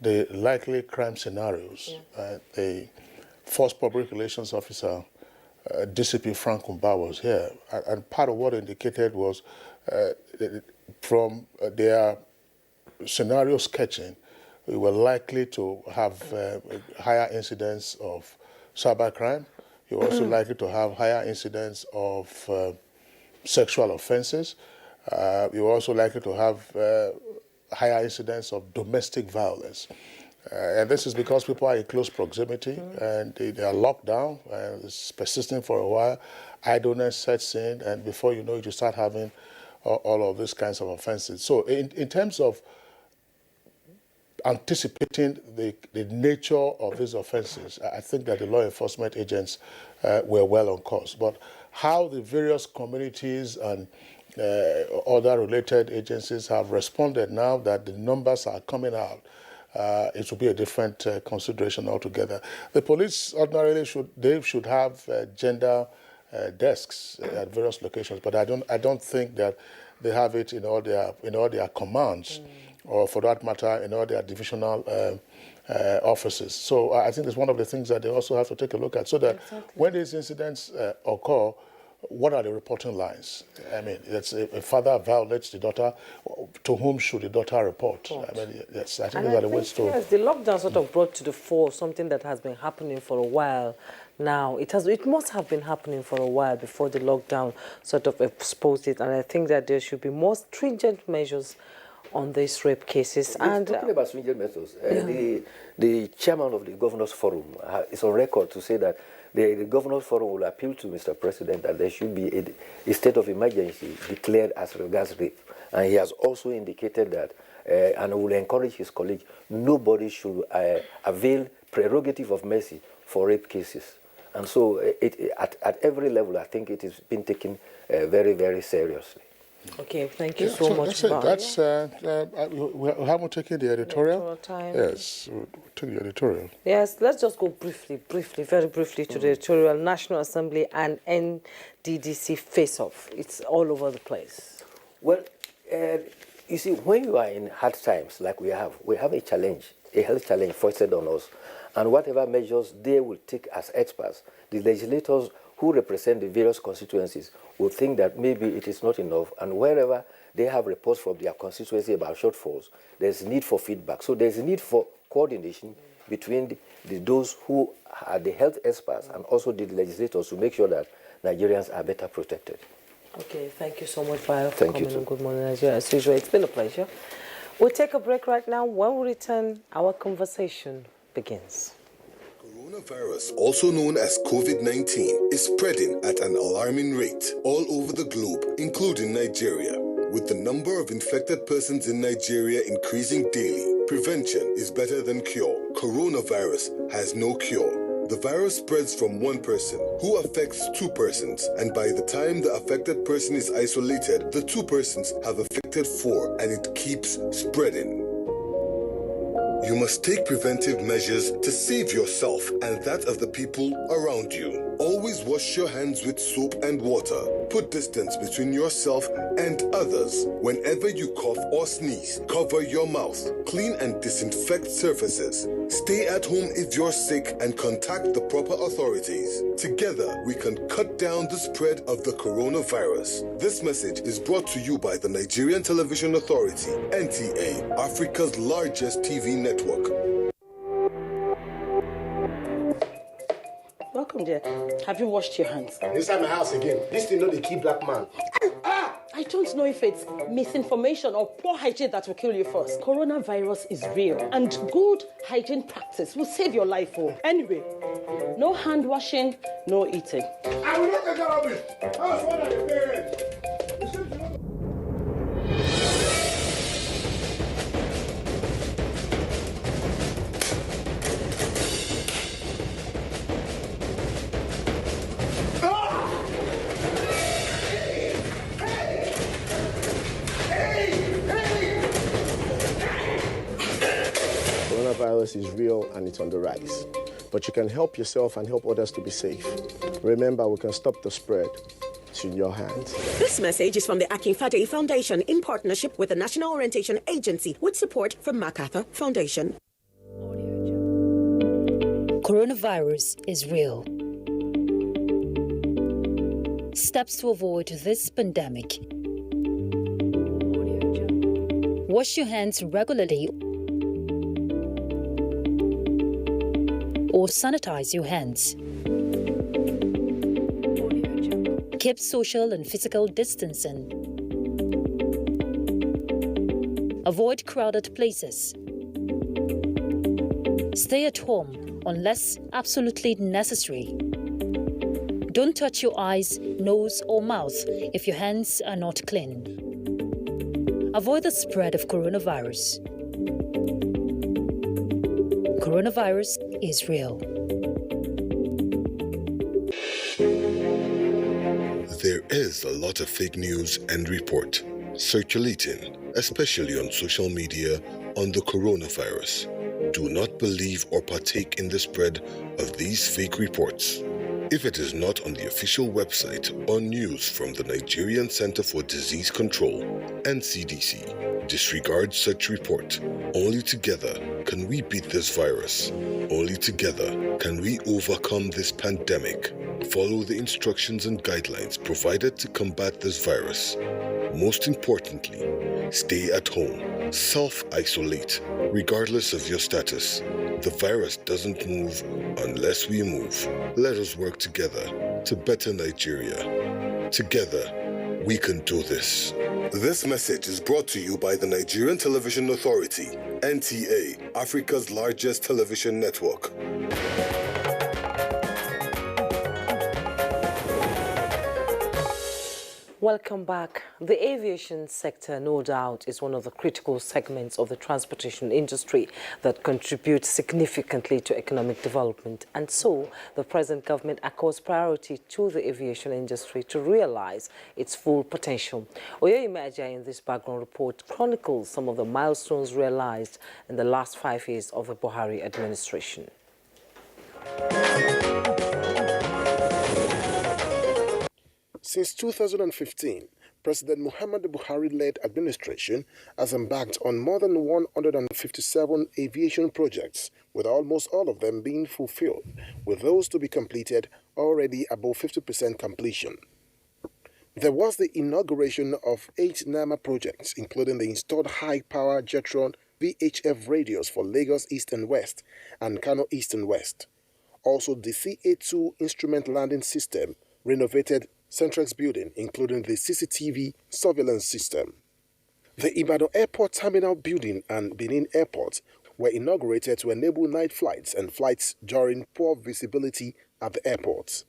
the likely crime scenarios. The Force Public Relations Officer, DCP Frank Kumba, was here, and part of what indicated was from their scenario sketching, we were likely to have higher incidence of cybercrime. You were also likely to have higher incidence of sexual offenses. You were also likely to have higher incidence of domestic violence. And this is because people are in close proximity and they are locked down and it's persisting for a while. Idleness sets in, and before you know it, you start having all of these kinds of offenses. So in terms of anticipating the nature of these offenses, I think that the law enforcement agents were well on course. But how the various communities and other related agencies have responded now that the numbers are coming out, it will be a different consideration altogether. The police ordinarily should have gender desks at various locations, but I don't think that they have it in all their commands, or for that matter, in all their divisional offices. So I think it's one of the things that they also have to take a look at, so that when these incidents occur, what are the reporting lines? I mean, it's a father violates the daughter. To whom should the daughter report? I mean, yes, I think those are the ways to. Yes, the lockdown sort of brought to the fore something that has been happening for a while now. It must have been happening for a while before the lockdown sort of exposed it. And I think that there should be more stringent measures on these rape cases. And talking about stringent measures, the chairman of the Governors Forum is on record to say that the Governors Forum will appeal to Mr. President that there should be a state of emergency declared as regards rape. And he has also indicated that, and will encourage his colleagues, nobody should avail prerogative of mercy for rape cases. And so at every level, I think it is being taken very, very seriously. Okay, thank you so much. That's we haven't taken the editorial. Time. Yes, we'll take the editorial. Yes, let's just go very briefly to the editorial. National Assembly and NDDC face-off. It's all over the place. Well, you see, when you are in hard times like we have a challenge, a health challenge foisted on us, and whatever measures they will take as experts, the legislators who represent the various constituencies will think that maybe it is not enough, and wherever they have reports from their constituency about shortfalls, there's need for feedback. So there's a need for coordination between those who are the health experts and also the legislators to make sure that Nigerians are better protected. Okay, thank you so much, Bayo, for coming on Good Morning Nigeria. As usual, it's been a pleasure. We'll take a break right now. When we return, our conversation begins. Coronavirus, also known as COVID-19, is spreading at an alarming rate all over the globe, including Nigeria. With the number of infected persons in Nigeria increasing daily, prevention is better than cure. Coronavirus has no cure. The virus spreads from one person, who affects two persons, and by the time the affected person is isolated, the two persons have affected four, and it keeps spreading. You must take preventive measures to save yourself and that of the people around you. Always wash your hands with soap and water. Put distance between yourself and others. Whenever you cough or sneeze, cover your mouth. Clean and disinfect surfaces. Stay at home if you're sick and contact the proper authorities. Together, we can cut down the spread of the coronavirus. This message is brought to you by the Nigerian Television Authority, NTA, Africa's largest TV network. Welcome, dear. Have you washed your hands? Inside my house again. This thing not the key black man. I don't know if it's misinformation or poor hygiene that will kill you first. Coronavirus is real, and good hygiene practice will save your life. Anyway, no hand washing, no eating. I will not take care of it. That's what I'm saying. Coronavirus is real and it's on the rise. But you can help yourself and help others to be safe. Remember, we can stop the spread. It's in your hands. This message is from the Akinfade Foundation in partnership with the National Orientation Agency with support from MacArthur Foundation. Coronavirus is real. Steps to avoid this pandemic. Wash your hands regularly or sanitize your hands. Keep social and physical distancing. Avoid crowded places. Stay at home unless absolutely necessary. Don't touch your eyes, nose, or mouth if your hands are not clean. Avoid the spread of coronavirus. Coronavirus is real. There is a lot of fake news and report circulating, especially on social media, on the coronavirus. Do not believe or partake in the spread of these fake reports. If it is not on the official website or news from the Nigerian Center for Disease Control, NCDC, disregard such report. Only together can we beat this virus. Only together can we overcome this pandemic. Follow the instructions and guidelines provided to combat this virus. Most importantly, stay at home. Self-isolate, regardless of your status. The virus doesn't move unless we move. Let us work together to better Nigeria. Together, we can do this. This message is brought to you by the Nigerian Television Authority, NTA, Africa's largest television network. Welcome back. The aviation sector, no doubt, is one of the critical segments of the transportation industry that contributes significantly to economic development. And so, the present government accords priority to the aviation industry to realize its full potential. Oyoyemi Ajayi in this background report chronicles some of the milestones realized in the last 5 years of the Buhari administration. Since 2015, President Muhammadu Buhari-led administration has embarked on more than 157 aviation projects, with almost all of them being fulfilled, with those to be completed already above 50% completion. There was the inauguration of 8 NAMA projects, including the installed high-power Jetron VHF radios for Lagos East and West and Kano East and West. Also, the CA2 instrument landing system, renovated Centrex building, including the CCTV surveillance system. The Ibadan Airport Terminal building and Benin Airport were inaugurated to enable night flights and flights during poor visibility at the airports.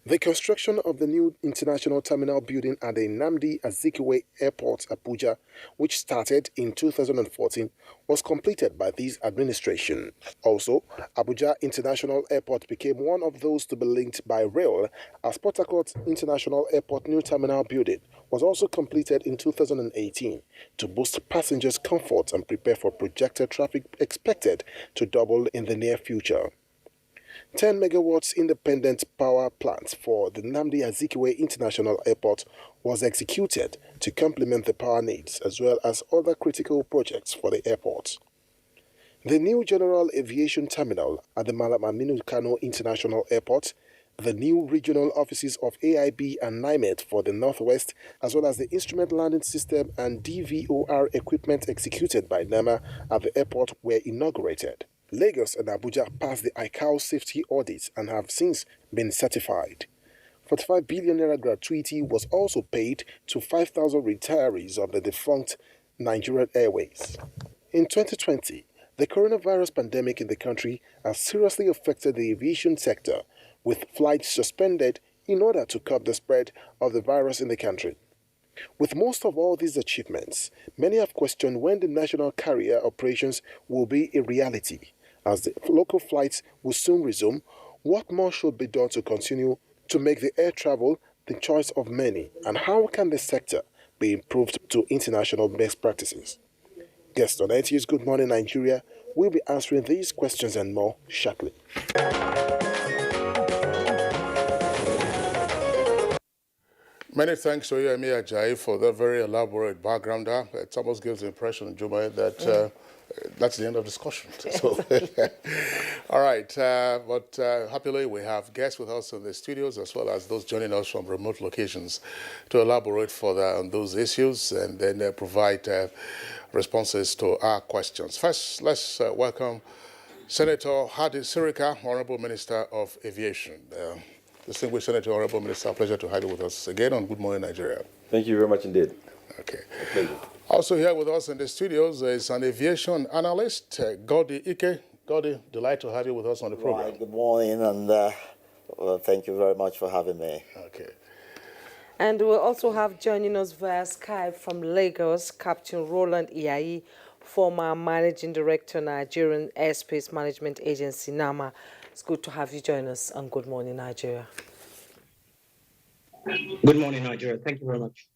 The construction of the new international terminal building at the Nnamdi Azikiwe Airport, Abuja, which started in 2014, was completed by this administration. Also, Abuja International Airport became one of those to be linked by rail, as Port Harcourt International Airport new terminal building was also completed in 2018 to boost passengers' comfort and prepare for projected traffic expected to double in the near future. 10 megawatts independent power plant for the Nnamdi Azikiwe International Airport was executed to complement the power needs as well as other critical projects for the airport. The new General Aviation Terminal at the Malam Aminu Kano International Airport, the new regional offices of AIB and NIMET for the Northwest, as well as the instrument landing system and DVOR equipment executed by NAMA at the airport were inaugurated. Lagos and Abuja passed the ICAO safety audit and have since been certified. 45 billion naira gratuity was also paid to 5,000 retirees of the defunct Nigerian Airways. In 2020, the coronavirus pandemic in the country has seriously affected the aviation sector, with flights suspended in order to curb the spread of the virus in the country. With most of all these achievements, many have questioned when the national carrier operations will be a reality. As the local flights will soon resume, what more should be done to continue to make the air travel the choice of many, and how can the sector be improved to international best practices? Guests on NTA's Good Morning Nigeria will be answering these questions and more shortly. Many thanks to Oyoyemi Ajayi for that very elaborate background. It almost gives the impression, Juma, that that's the end of discussion. So, all right. But happily, we have guests with us in the studios as well as those joining us from remote locations to elaborate further on those issues and then provide responses to our questions. First, let's welcome Senator Hadi Sirika, Honorable Minister of Aviation. Distinguished Senator, Honorable Minister, a pleasure to have you with us again on Good Morning Nigeria. Thank you very much indeed. Okay. A pleasure. Also here with us in the studios is an aviation analyst, Godi Ike. Godi, delight to have you with us on the program. Right, good morning, and well, thank you very much for having me. Okay. And we'll also have joining us via Skype from Lagos, Captain Roland Iyayi, former Managing Director, Nigerian Airspace Management Agency, NAMA. It's good to have you join us on Good Morning Nigeria. Good morning, Nigeria. Thank you very much.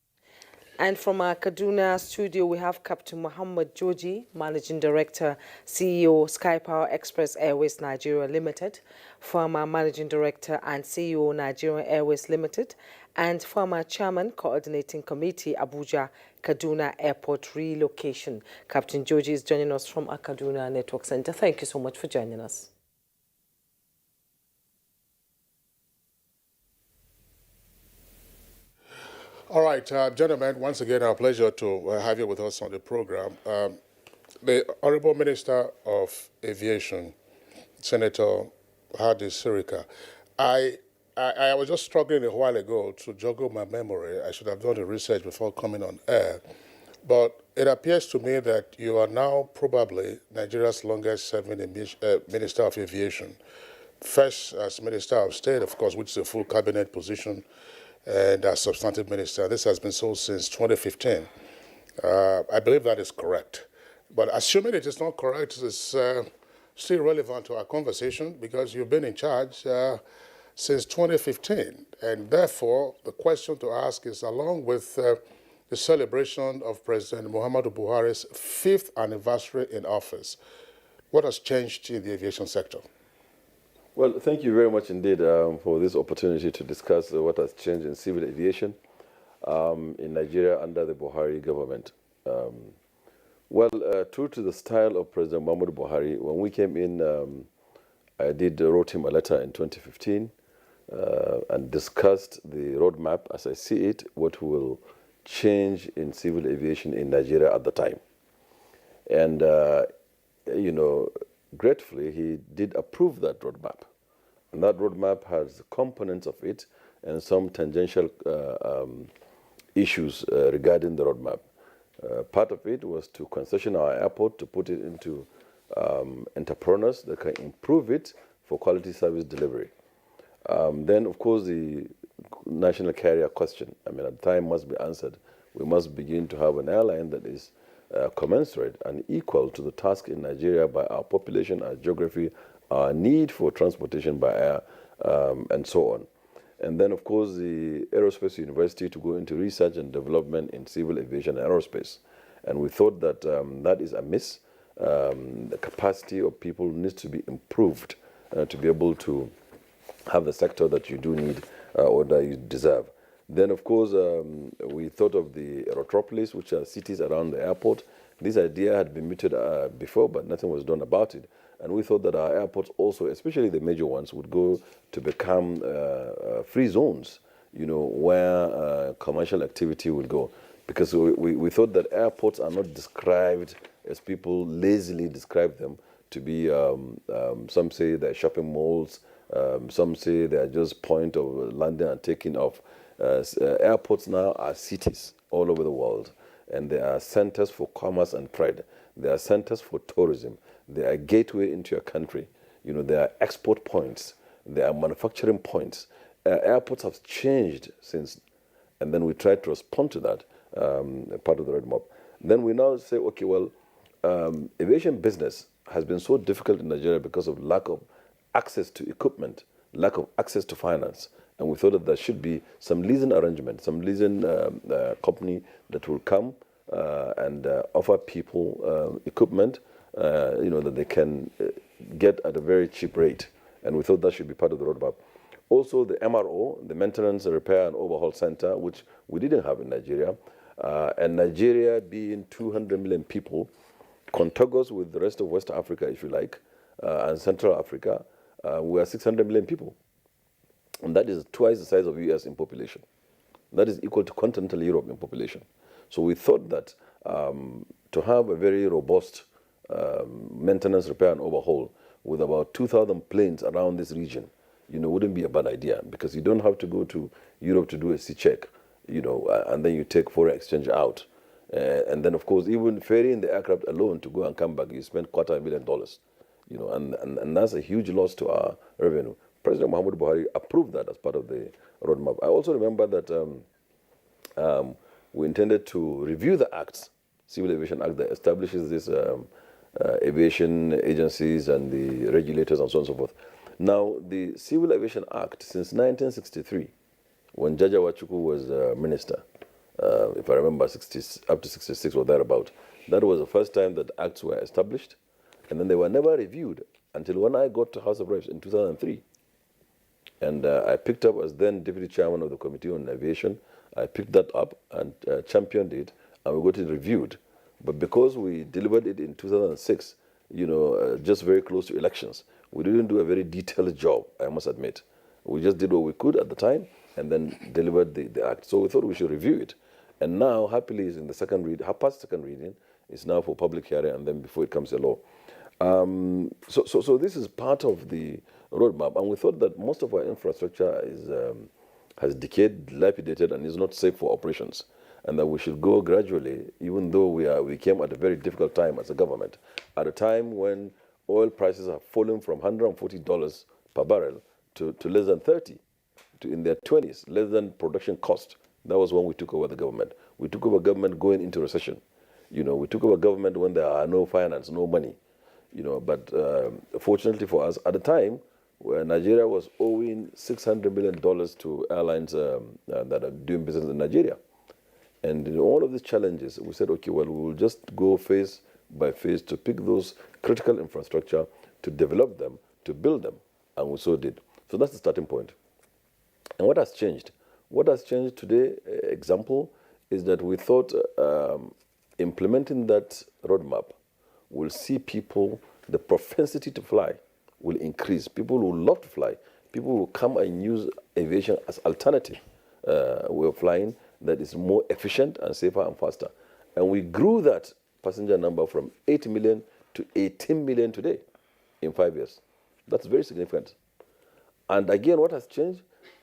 And from our Kaduna studio, we have Captain Muhammad Joji, Managing Director, CEO, Sky Power Express Airways Nigeria Limited, former Managing Director and CEO, Nigerian Airways Limited, and former Chairman, Coordinating Committee, Abuja, Kaduna Airport Relocation. Captain Joji is joining us from our Kaduna Network Center. Thank you so much for joining us. All right, gentlemen, once again, our pleasure to have you with us on the program. The Honorable Minister of Aviation, Senator Hadi Sirika, I was just struggling a while ago to juggle my memory. I should have done the research before coming on air. But it appears to me that you are now probably Nigeria's longest-serving Minister of Aviation. First as Minister of State, of course, which is a full cabinet position, and as substantive minister. This has been so since 2015. I believe that is correct. But assuming it is not correct, it's still relevant to our conversation because you've been in charge since 2015. And therefore, the question to ask is, along with the celebration of President Muhammadu Buhari's 5th anniversary in office, what has changed in the aviation sector? Well, thank you very much indeed for this opportunity to discuss what has changed in civil aviation in Nigeria under the Buhari government. True to the style of President Muhammadu Buhari, when we came in, I wrote him a letter in 2015 and discussed the roadmap, as I see it, what will change in civil aviation in Nigeria at the time. And, gratefully, he did approve that roadmap. And that roadmap has components of it and some tangential issues regarding the roadmap. Part of it was to concession our airport, to put it into entrepreneurs that can improve it for quality service delivery. Then, of course, the national carrier question, at the time must be answered. We must begin to have an airline that is commensurate and equal to the task in Nigeria by our population, our geography, our need for transportation by air, and so on. And then, of course, the Aerospace University to go into research and development in civil aviation and aerospace. And we thought that that is amiss. The capacity of people needs to be improved to be able to have the sector that you do need or that you deserve. Then, of course, we thought of the aerotropolis, which are cities around the airport. This idea had been mooted before, but nothing was done about it. And we thought that our airports also, especially the major ones, would go to become free zones, where commercial activity will go. Because we thought that airports are not described as people lazily describe them to be, some say they're shopping malls, some say they're just point of landing and taking off. Airports now are cities all over the world, and they are centers for commerce and trade. They are centers for tourism. They are a gateway into your country. They are export points. They are manufacturing points. Airports have changed since, and then we try to respond to that, part of the roadmap. Then we now say, okay, well, aviation business has been so difficult in Nigeria because of lack of access to equipment, lack of access to finance. And we thought that there should be some leasing arrangement, some leasing company that will come and offer people equipment, that they can get at a very cheap rate. And we thought that should be part of the roadmap. Also, the MRO, the Maintenance, Repair and Overhaul Center, which we didn't have in Nigeria. And Nigeria being 200 million people, contiguous with the rest of West Africa, if you like, and Central Africa, we are 600 million people. And that is twice the size of the US in population. That is equal to continental Europe in population. So we thought that to have a very robust maintenance, repair, and overhaul with about 2,000 planes around this region, wouldn't be a bad idea, because you don't have to go to Europe to do a C-check, and then you take foreign exchange out. And then, of course, even ferrying the aircraft alone to go and come back, you spend $250,000, and that's a huge loss to our revenue. President Muhammadu Buhari approved that as part of the roadmap. I also remember that we intended to review the acts, Civil Aviation Act, that establishes these aviation agencies and the regulators and so on and so forth. Now, the Civil Aviation Act, since 1963, when Jaja Wachuku was minister, if I remember, up to 66 or thereabout, that was the first time that acts were established, and then they were never reviewed until when I got to House of Reps in 2003. And I picked up as then deputy chairman of the Committee on Aviation. I picked that up and championed it, and we got it reviewed. But because we delivered it in 2006, just very close to elections, we didn't do a very detailed job, I must admit. We just did what we could at the time and then delivered the act. So we thought we should review it. And now, happily, it's in the second reading. It's now for public hearing, and then before it comes a law. So this is part of the roadmap, and we thought that most of our infrastructure has decayed, dilapidated, and is not safe for operations, and that we should go gradually, even though we came at a very difficult time as a government, at a time when oil prices have fallen from $140 per barrel to less than 30, to in their 20s, less than production cost. That was when we took over the government. We took over government going into recession. We took over government when there are no finance, no money. But fortunately for us, at the time, where Nigeria was owing $600 million to airlines that are doing business in Nigeria. And in all of these challenges, we said, okay, well, we will just go phase by phase to pick those critical infrastructure, to develop them, to build them. And we so did. So that's the starting point. And what has changed? What has changed today, example, is that we thought implementing that roadmap will see people, the propensity to fly will increase. People will love to fly. People will come and use aviation as alternative way of flying that is more efficient and safer and faster. And we grew that passenger number from 8 million to 18 million today in 5 years. That's very significant. And again, what has changed?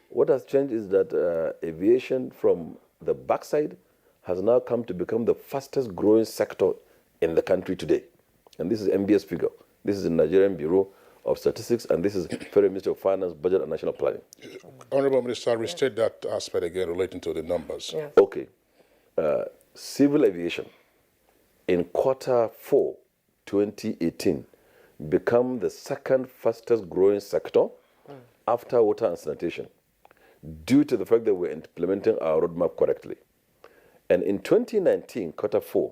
What has changed is that aviation from the backside has now come to become the fastest growing sector in the country today. And this is MBS figure. This is the Nigerian Bureau of Statistics, and this is Federal Ministry of Finance, Budget and National Planning. Honorable Minister, restate that aspect again relating to the numbers. Yeah. Okay. Civil aviation in Q4 2018 become the second fastest growing sector after water and sanitation, due to the fact that we're implementing our roadmap correctly. And in 2019, Q4,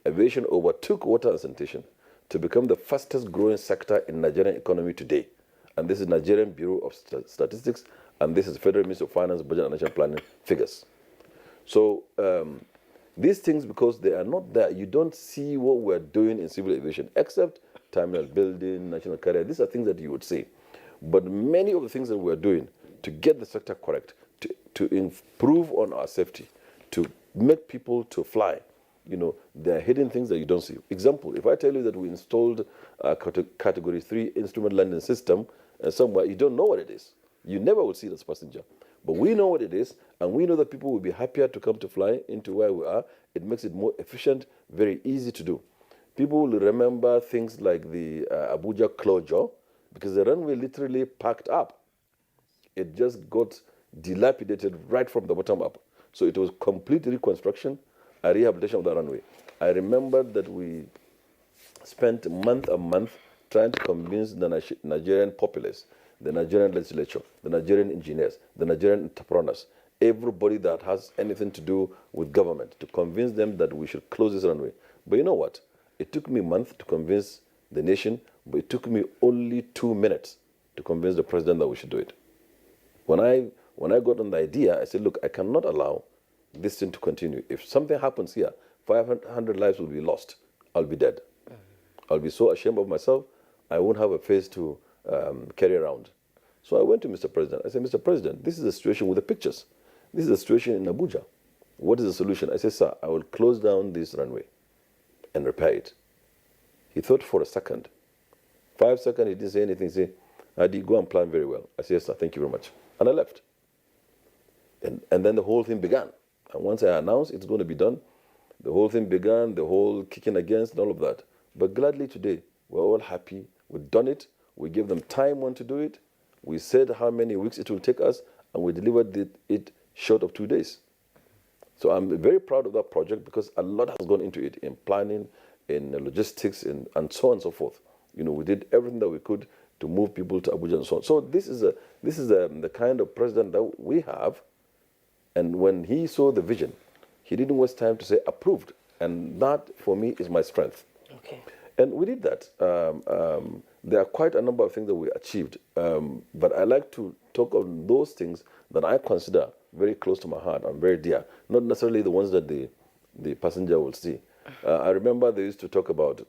aviation overtook water and sanitation to become the fastest growing sector in Nigerian economy today. And this is Nigerian Bureau of Statistics, and this is Federal Ministry of Finance, Budget and National Planning figures. So these things, because they are not there, you don't see what we're doing in civil aviation, except terminal building, national carrier. These are things that you would see. But many of the things that we're doing to get the sector correct, to improve on our safety, to make people to fly, there are hidden things that you don't see. Example, if I tell you that we installed a Category 3 instrument landing system somewhere, you don't know what it is. You never will see it as passenger. But we know what it is, and we know that people will be happier to come to fly into where we are. It makes it more efficient, very easy to do. People will remember things like the Abuja closure, because the runway literally packed up. It just got dilapidated right from the bottom up. So it was complete reconstruction, a rehabilitation of the runway. I remember that we spent month and month trying to convince the Nigerian populace, the Nigerian legislature, the Nigerian engineers, the Nigerian entrepreneurs, everybody that has anything to do with government, to convince them that we should close this runway. But you know what? It took me a month to convince the nation, but it took me only 2 minutes to convince the president that we should do it. When I got on the idea, I said, look, I cannot allow this thing to continue. If something happens here, 500 lives will be lost. I'll be dead. I'll be so ashamed of myself, I won't have a face to carry around. So I went to Mr. President. I said, Mr. President, this is a situation with the pictures. This is a situation in Abuja. What is the solution? I said, sir, I will close down this runway and repair it. He thought for a second. 5 seconds, he didn't say anything. He said, Adi, go and plan very well. I said, yes, sir, thank you very much. And I left. And then the whole thing began. And once I announced it's going to be done, the whole thing began, the whole kicking against and all of that. But gladly today, we're all happy. We've done it. We gave them time when to do it. We said how many weeks it will take us, and we delivered it short of 2 days. So I'm very proud of that project because a lot has gone into it in planning, in logistics, and so on and so forth. You know, we did everything that we could to move people to Abuja and so on. So this is the kind of president that we have. And when he saw the vision, he didn't waste time to say approved. And that, for me, is my strength. Okay. And we did that. There are quite a number of things that we achieved. But I like to talk on those things that I consider very close to my heart and very dear, not necessarily the ones that the passenger will see. I remember they used to talk about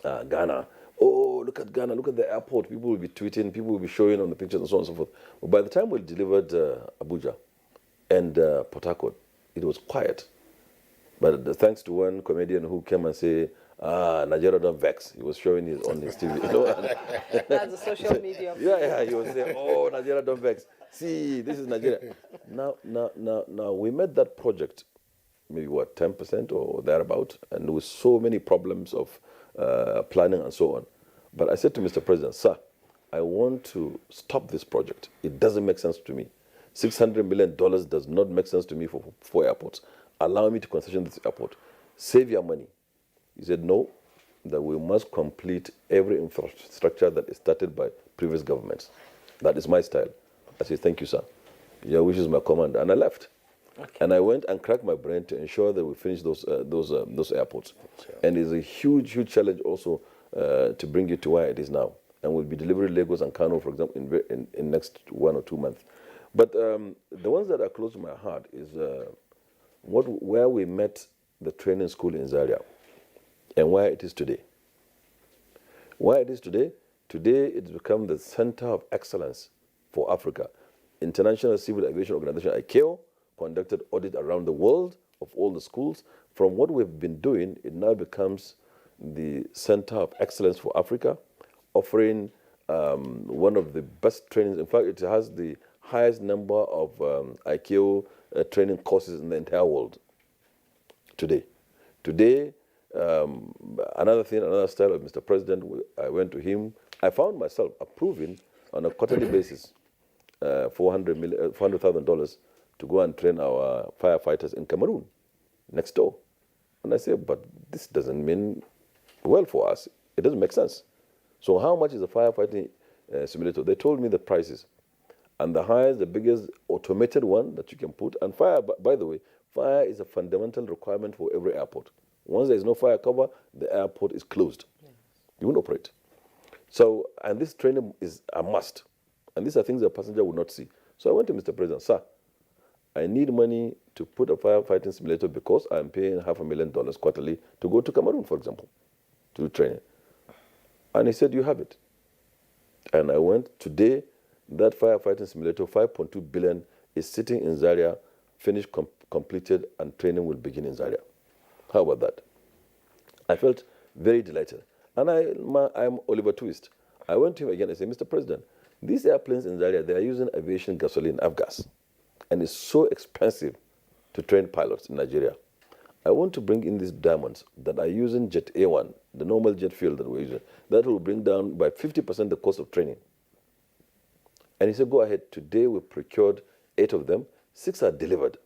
Ghana. Oh, look at Ghana, look at the airport. People will be tweeting, people will be showing on the pictures and so on and so forth. But by the time we delivered Abuja and Port Harcourt, it was quiet. But thanks to one comedian who came and said, Nigeria don't vex. He was showing his on his TV. You know? That's the social media. Yeah, he was saying, oh, Nigeria don't vex. See, this is Nigeria. Now, we made that project, maybe 10% or thereabout, and with so many problems of planning and so on. But I said to Mr. President, sir, I want to stop this project. It doesn't make sense to me. $600 million does not make sense to me for 4 airports. Allow me to concession this airport. Save your money. He said, no, that we must complete every infrastructure that is started by previous governments. That is my style. I said, thank you, sir. Your wish is my command. And I left. Okay. And I went and cracked my brain to ensure that we finish those airports. Sure. And it's a huge, huge challenge also to bring it to where it is now. And we'll be delivering Lagos and Kano, for example, in next 1 or 2 months. But the ones that are close to my heart is where we met the training school in Zaria and where it is today. Where it is today? Today it's become the center of excellence for Africa. International Civil Aviation Organization, ICAO, conducted audit around the world of all the schools. From what we've been doing, it now becomes the center of excellence for Africa, offering one of the best trainings. In fact, it has the highest number of ICAO training courses in the entire world today. Today, another style of Mr. President, I went to him. I found myself approving on a quarterly basis $400,000 to go and train our firefighters in Cameroon, next door. And I said, but this doesn't mean well for us. It doesn't make sense. So how much is a firefighting simulator? They told me the prices. And the highest, the biggest automated one that you can put. And fire, by the way, fire is a fundamental requirement for every airport. Once there is no fire cover, the airport is closed. Yes. You won't operate. So, and this training is a must. And these are things the passenger would not see. So I went to Mr. President, sir, I need money to put a firefighting simulator because I'm paying $500,000 quarterly to go to Cameroon, for example, to do training. And he said, you have it. And I went today. That firefighting simulator, 5.2 billion, is sitting in Zaria, finished, completed, and training will begin in Zaria. How about that? I felt very delighted. And I'm Oliver Twist. I went to him again and said, Mr. President, these airplanes in Zaria, they are using aviation gasoline, avgas. And it's so expensive to train pilots in Nigeria. I want to bring in these diamonds that are using Jet A1, the normal jet fuel that we're using. That will bring down by 50% the cost of training. And he said, go ahead. Today we procured 8 of them. 6 are delivered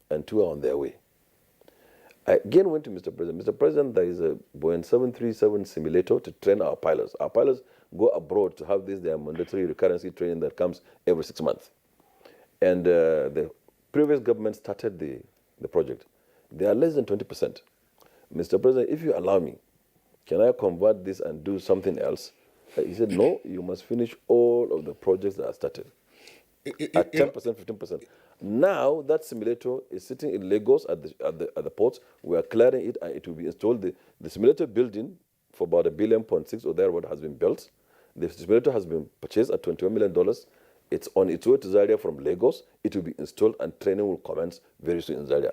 and 2 are on their way. I again went to Mr. President. Mr. President, there is a Boeing 737 simulator to train our pilots. Our pilots go abroad to have their mandatory recurrency training that comes every 6 months. And the previous government started the project. They are less than 20%. Mr. President, if you allow me, can I convert this and do something else? He said, no, you must finish all of the projects that are started at 10%, 15%. Now that simulator is sitting in Lagos at the ports. We are clearing it and it will be installed. The simulator building for about $1.6 billion or thereabout has been built. The defibrillator has been purchased at $21 million. It's on its way to Zaria from Lagos. It will be installed and training will commence very soon in Zaria.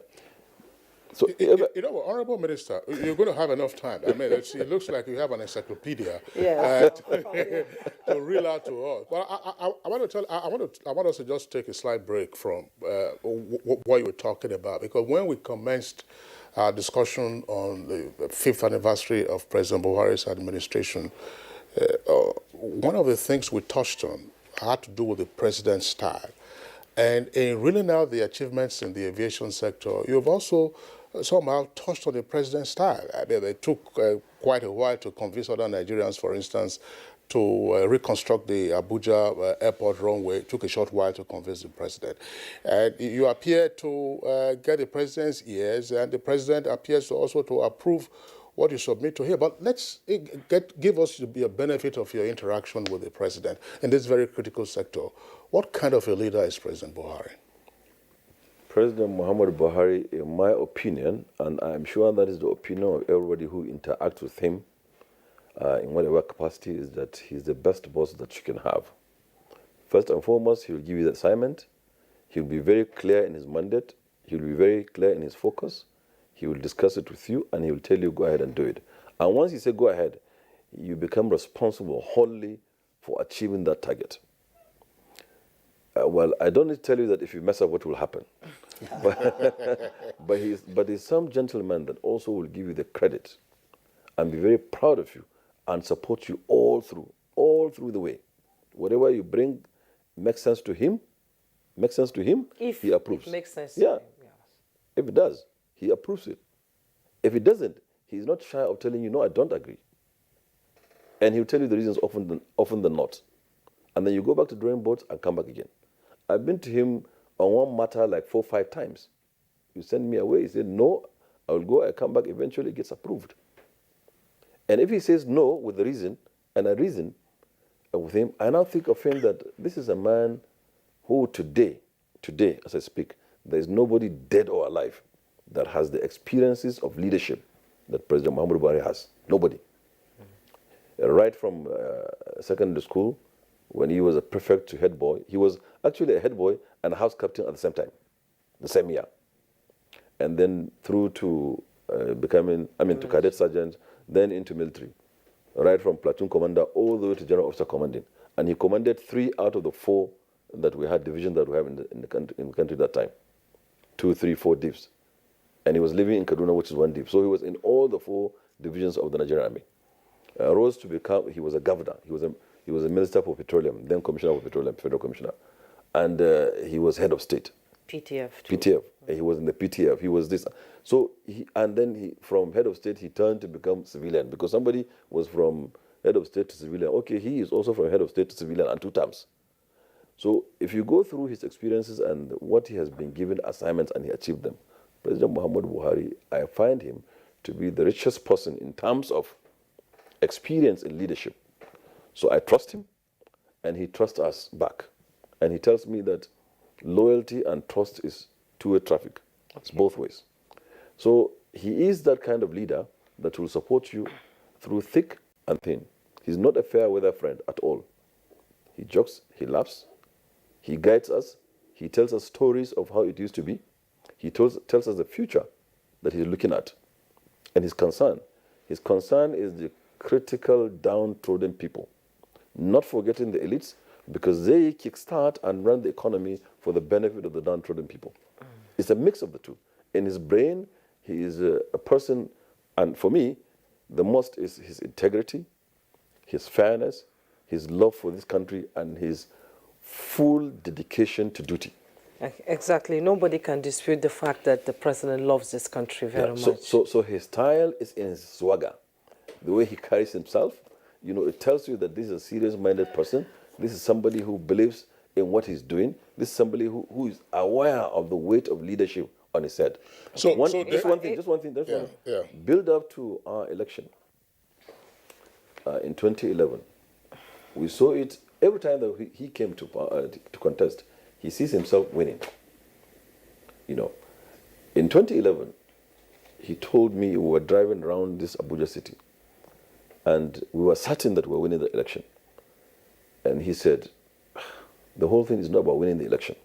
So, you know, Honorable Minister, you're going to have enough time. I mean, it looks like you have an encyclopedia to reel out to us. But I want us to just take a slight break from what you were talking about, because when we commenced our discussion on the 5th anniversary of President Buhari's administration, one of the things we touched on had to do with the president's style. And in reeling out the achievements in the aviation sector, you've also somehow touched on the president's style. I mean, it took quite a while to convince other Nigerians, for instance, to reconstruct the Abuja airport runway. It took a short while to convince the president. And you appear to get the president's ears, and the president appears to also to approve what you submit to him. But let's give us the benefit of your interaction with the president in this very critical sector. What kind of a leader is President Buhari? President Muhammadu Buhari, in my opinion, and I'm sure that is the opinion of everybody who interacts with him in whatever capacity, is that he's the best boss that you can have. First and foremost, he will give you the assignment. He'll be very clear in his mandate. He'll be very clear in his focus. He will discuss it with you, and he will tell you, go ahead and do it. And once he says go ahead, you become responsible wholly for achieving that target. Well, I don't need to tell you that if you mess up, what will happen. but he's some gentleman that also will give you the credit and be very proud of you and support you all through the way. Whatever you bring makes sense to him, if he approves. It makes sense. Yeah. If it does, he approves it. If it doesn't, he's not shy of telling you, no, I don't agree. And he'll tell you the reasons often than not. And then you go back to drawing boards and come back again. I've been to him on one matter like 4 or 5 times. You send me away. He said, no, I will go. I come back. Eventually it gets approved. And if he says no with a reason, and I reason with him, I now think of him that this is a man who today, as I speak, there is nobody dead or alive that has the experiences of leadership that President Muhammadu Buhari has. Nobody. Right from secondary school, when he was a prefect to head boy, he was actually a head boy and a house captain at the same time, the same year. And then through to to cadet sergeant, then into military. Right from platoon commander all the way to general officer commanding. And he commanded 3 out of the 4 that we had, division that we have in the country that time. 2, 3, 4 divs. And he was living in Kaduna, which is 1 div. So he was in all the 4 divisions of the Nigerian Army. Rose to become, he was a governor. He was a minister for petroleum, then commissioner for petroleum, federal commissioner. And he was head of state. PTF. PTF. He was in the PTF. He was this. So, from head of state, he turned to become civilian, because somebody was from head of state to civilian. Okay, he is also from head of state to civilian, and 2 terms. So if you go through his experiences and what he has been given assignments and he achieved them, President Muhammadu Buhari, I find him to be the richest person in terms of experience in leadership. So I trust him, and he trusts us back. And he tells me that loyalty and trust is two-way traffic. It's both ways. So he is that kind of leader that will support you through thick and thin. He's not a fair weather friend at all. He jokes, he laughs, he guides us, he tells us stories of how it used to be. He tells us the future that he's looking at. And his concern is the critical downtrodden people, not forgetting the elites, because they kickstart and run the economy for the benefit of the downtrodden people. It's a mix of the two. In his brain, he is a person, and for me, the most is his integrity, his fairness, his love for this country, and his full dedication to duty. Exactly. Nobody can dispute the fact that the president loves this country very much. So his style is in his swagger. The way he carries himself, it tells you that this is a serious-minded person. This is somebody who believes in what he's doing. This is somebody who is aware of the weight of leadership on his head. Just one thing. Build up to our election in 2011. We saw it every time that he came to contest. He sees himself winning. In 2011, he told me we were driving around this Abuja city. And we were certain that we were winning the election. And he said, the whole thing is not about winning the election.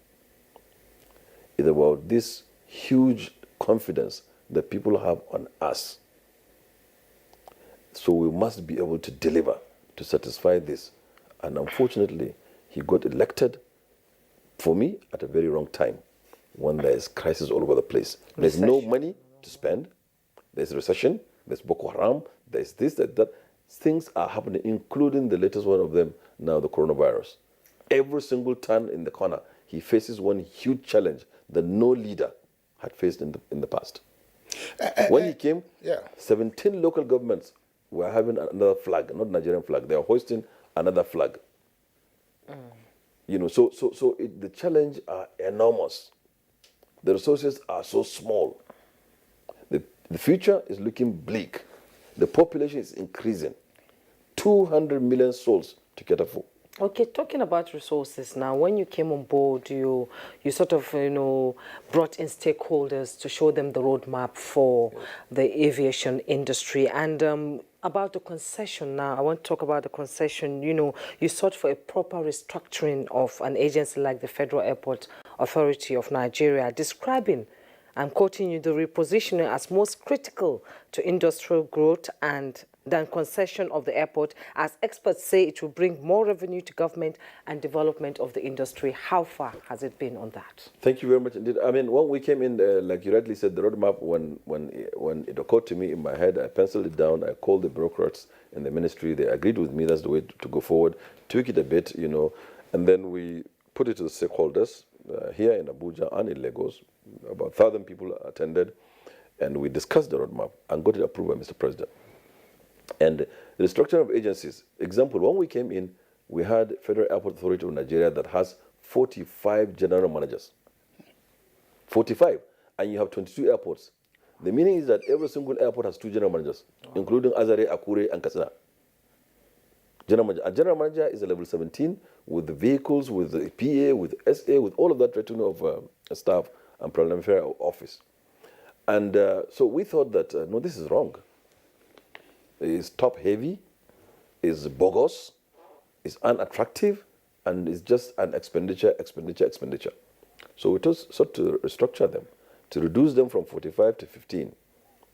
It's about this huge confidence that people have on us. So we must be able to deliver to satisfy this. And unfortunately, he got elected, for me, at a very wrong time, when there is crisis all over the place. There's no money to spend. There's recession. There's Boko Haram. There's this, that. Things are happening, including the latest one of them, now the coronavirus. Every single turn in the corner, he faces one huge challenge that no leader had faced in the past. When he came, 17 local governments were having another flag, not Nigerian flag. They are hoisting another flag. You know, so the challenge are enormous. The resources are so small. The future is looking bleak. The population is increasing. 200 million souls to cater for. Okay, talking about resources now, when you came on board, you sort of, brought in stakeholders to show them the roadmap for the aviation industry. And about the concession now, I want to talk about the concession. You sought for a proper restructuring of an agency like the Federal Airport Authority of Nigeria, describing, I'm quoting you, the repositioning as most critical to industrial growth and than concession of the airport, as experts say it will bring more revenue to government and development of the industry. How far has it been on that? Thank you very much indeed. I mean, when we came in, like you rightly said, the roadmap, when it occurred to me in my head, I penciled it down, I called the bureaucrats in the ministry, they agreed with me, that's the way to go forward, tweak it a bit, and then we put it to the stakeholders here in Abuja and in Lagos. About 1,000 people attended, and we discussed the roadmap and got it approved by Mr. President. And the restructuring of agencies, example, when we came in, we had Federal Airport Authority of Nigeria that has 45 general managers. 45. And you have 22 airports. The meaning is that every single airport has 2 general managers, including Azare, Akure, and Katsina. General manager. A general manager is a level 17 with the vehicles, with the PA, with SA, with all of that retinue of staff and parliamentary office. And so we thought that, no, this is wrong. It's top heavy, is bogus, is unattractive, and it's just an expenditure. So we sought to restructure them, to reduce them from 45 to 15,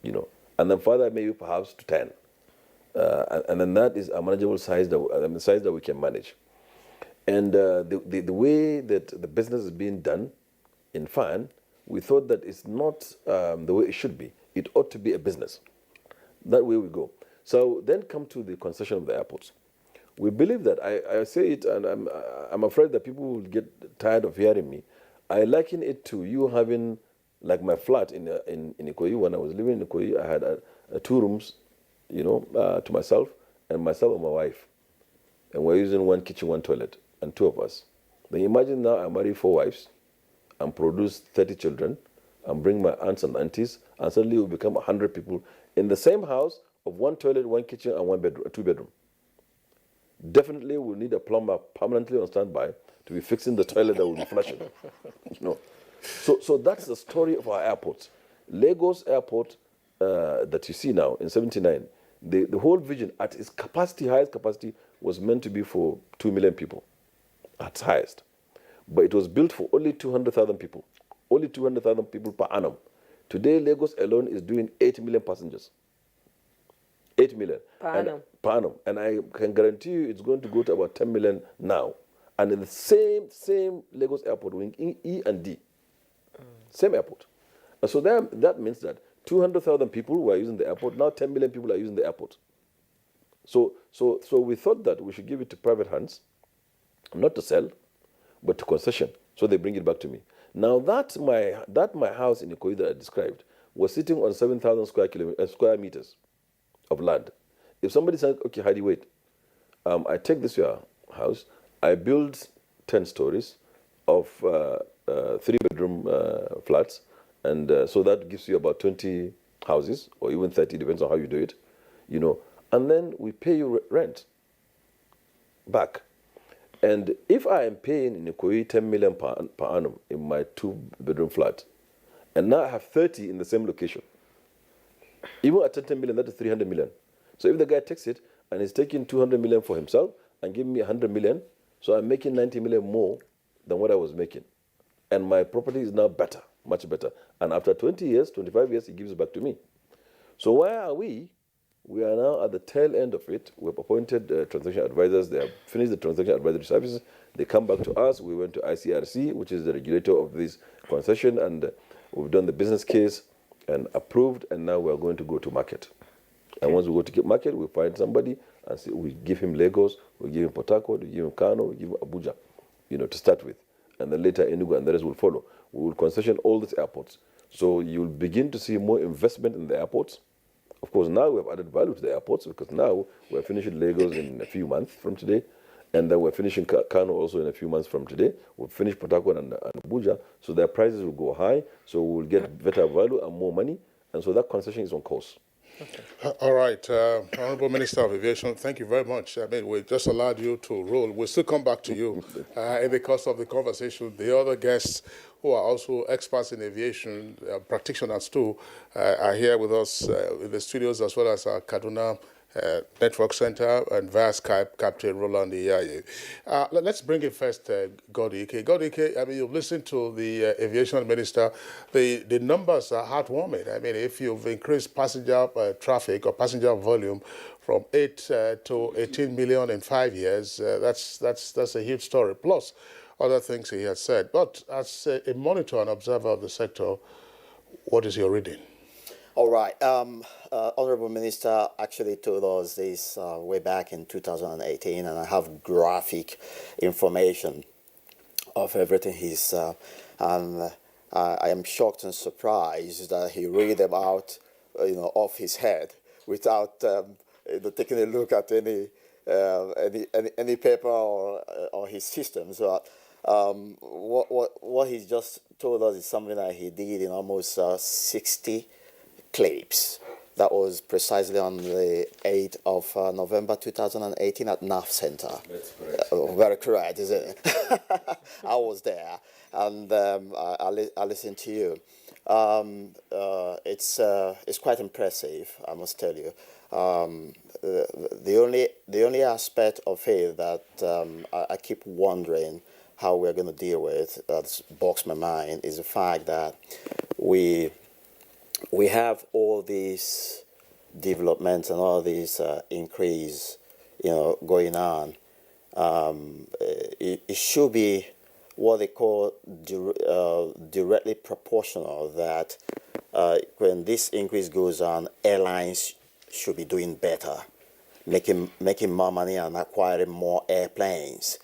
and then further maybe perhaps to 10. And then that is a manageable size, the size that we can manage. And the way that the business is being done in FAN, we thought that it's not the way it should be. It ought to be a business. That way we go. So then come to the concession of the airports. We believe that, I say it, and I'm afraid that people will get tired of hearing me. I liken it to you having, like my flat in Ikoyi. When I was living in Ikoyi, I had 2 rooms, to myself and my wife. And we're using 1 kitchen, 1 toilet, and 2 of us. Then imagine now I marry 4 wives and produce 30 children and bring my aunts and aunties, and suddenly we become 100 people in the same house of 1 toilet, 1 kitchen, and 1 bedroom, 2 bedroom. Definitely we'll need a plumber permanently on standby to be fixing the toilet that will be flushing. So that's the story of our airports. Lagos Airport that you see now in 79, the whole vision at its capacity, highest capacity, was meant to be for 2 million people at its highest. But it was built for only 200,000 people. Only 200,000 people per annum. Today, Lagos alone is doing 8 million passengers. 8 million. Per annum. And I can guarantee you it's going to go to about 10 million now. And in the same Lagos airport, wing E and D. Same airport. And so that means that 200,000 people were using the airport. Now 10 million people are using the airport. So we thought that we should give it to private hands, not to sell, but to concession. So they bring it back to me. Now that my house in Ikoyi that I described was sitting on 7,000 square meters of land. If somebody said, okay, Heidi, wait, I take this your house, I build 10 stories of 3-bedroom flats, and so that gives you about 20 houses, or even 30, depends on how you do it, and then we pay you rent back. And if I am paying in Ikoyi 10 million per annum in my 2-bedroom flat, and now I have 30 in the same location, even at 10 million, that is 300 million. So if the guy takes it and he's taking 200 million for himself and giving me 100 million. So I'm making 90 million more than what I was making. And my property is now better, much better. And after 20 years, 25 years, he gives it back to me. So where are we? We are now at the tail end of it. We've appointed transaction advisors. They have finished the transaction advisory services. They come back to us. We went to ICRC, which is the regulator of this concession, and we've done the business case and approved, and now we're going to go to market. And once we go to market, we find somebody and say, we give him Lagos, we give him Port Harcourt, we give him Kano, we give him Abuja, to start with. And then later Enugu and the rest will follow. We will concession all these airports. So you'll begin to see more investment in the airports. Of course, now we have added value to the airports because now we're finishing Lagos in a few months from today. And then we're finishing Kano also in a few months from today. We'll finish Port Harcourt and Abuja. So their prices will go high. So we'll get better value and more money. And so that concession is on course. Okay. All right. Honorable Minister of Aviation, thank you very much. I mean, we just allowed you to roll. We'll still come back to you in the course of the conversation. The other guests who are also experts in aviation, practitioners too, are here with us in the studios, as well as our Kaduna Network Center and via Skype, Captain Roland Iyaye. Let's bring in first Godi Ike. Godi Ike, I mean, you've listened to the aviation minister. The numbers are heartwarming. I mean, if you've increased passenger traffic or passenger volume from 8 to 18 million in 5 years, that's a huge story. Plus other things he has said. But as a monitor and observer of the sector, what is your reading? All right. Honorable Minister actually told us this way back in 2018, and I have graphic information of everything he's, and I am shocked and surprised that he read them out, off his head without taking a look at any paper or his system. So what he just told us is something that he did in almost 60 clips. That was precisely on the 8th of November 2018 at NAF Center. That's correct. Very correct, isn't it? I was there, and I listened to you. It's quite impressive, I must tell you. The only aspect of it that I keep wondering how we're going to deal with, that's boxed my mind, is the fact that we have all these developments and all these increase, going on. It should be what they call directly proportional. That when this increase goes on, airlines should be doing better, making more money and acquiring more airplanes.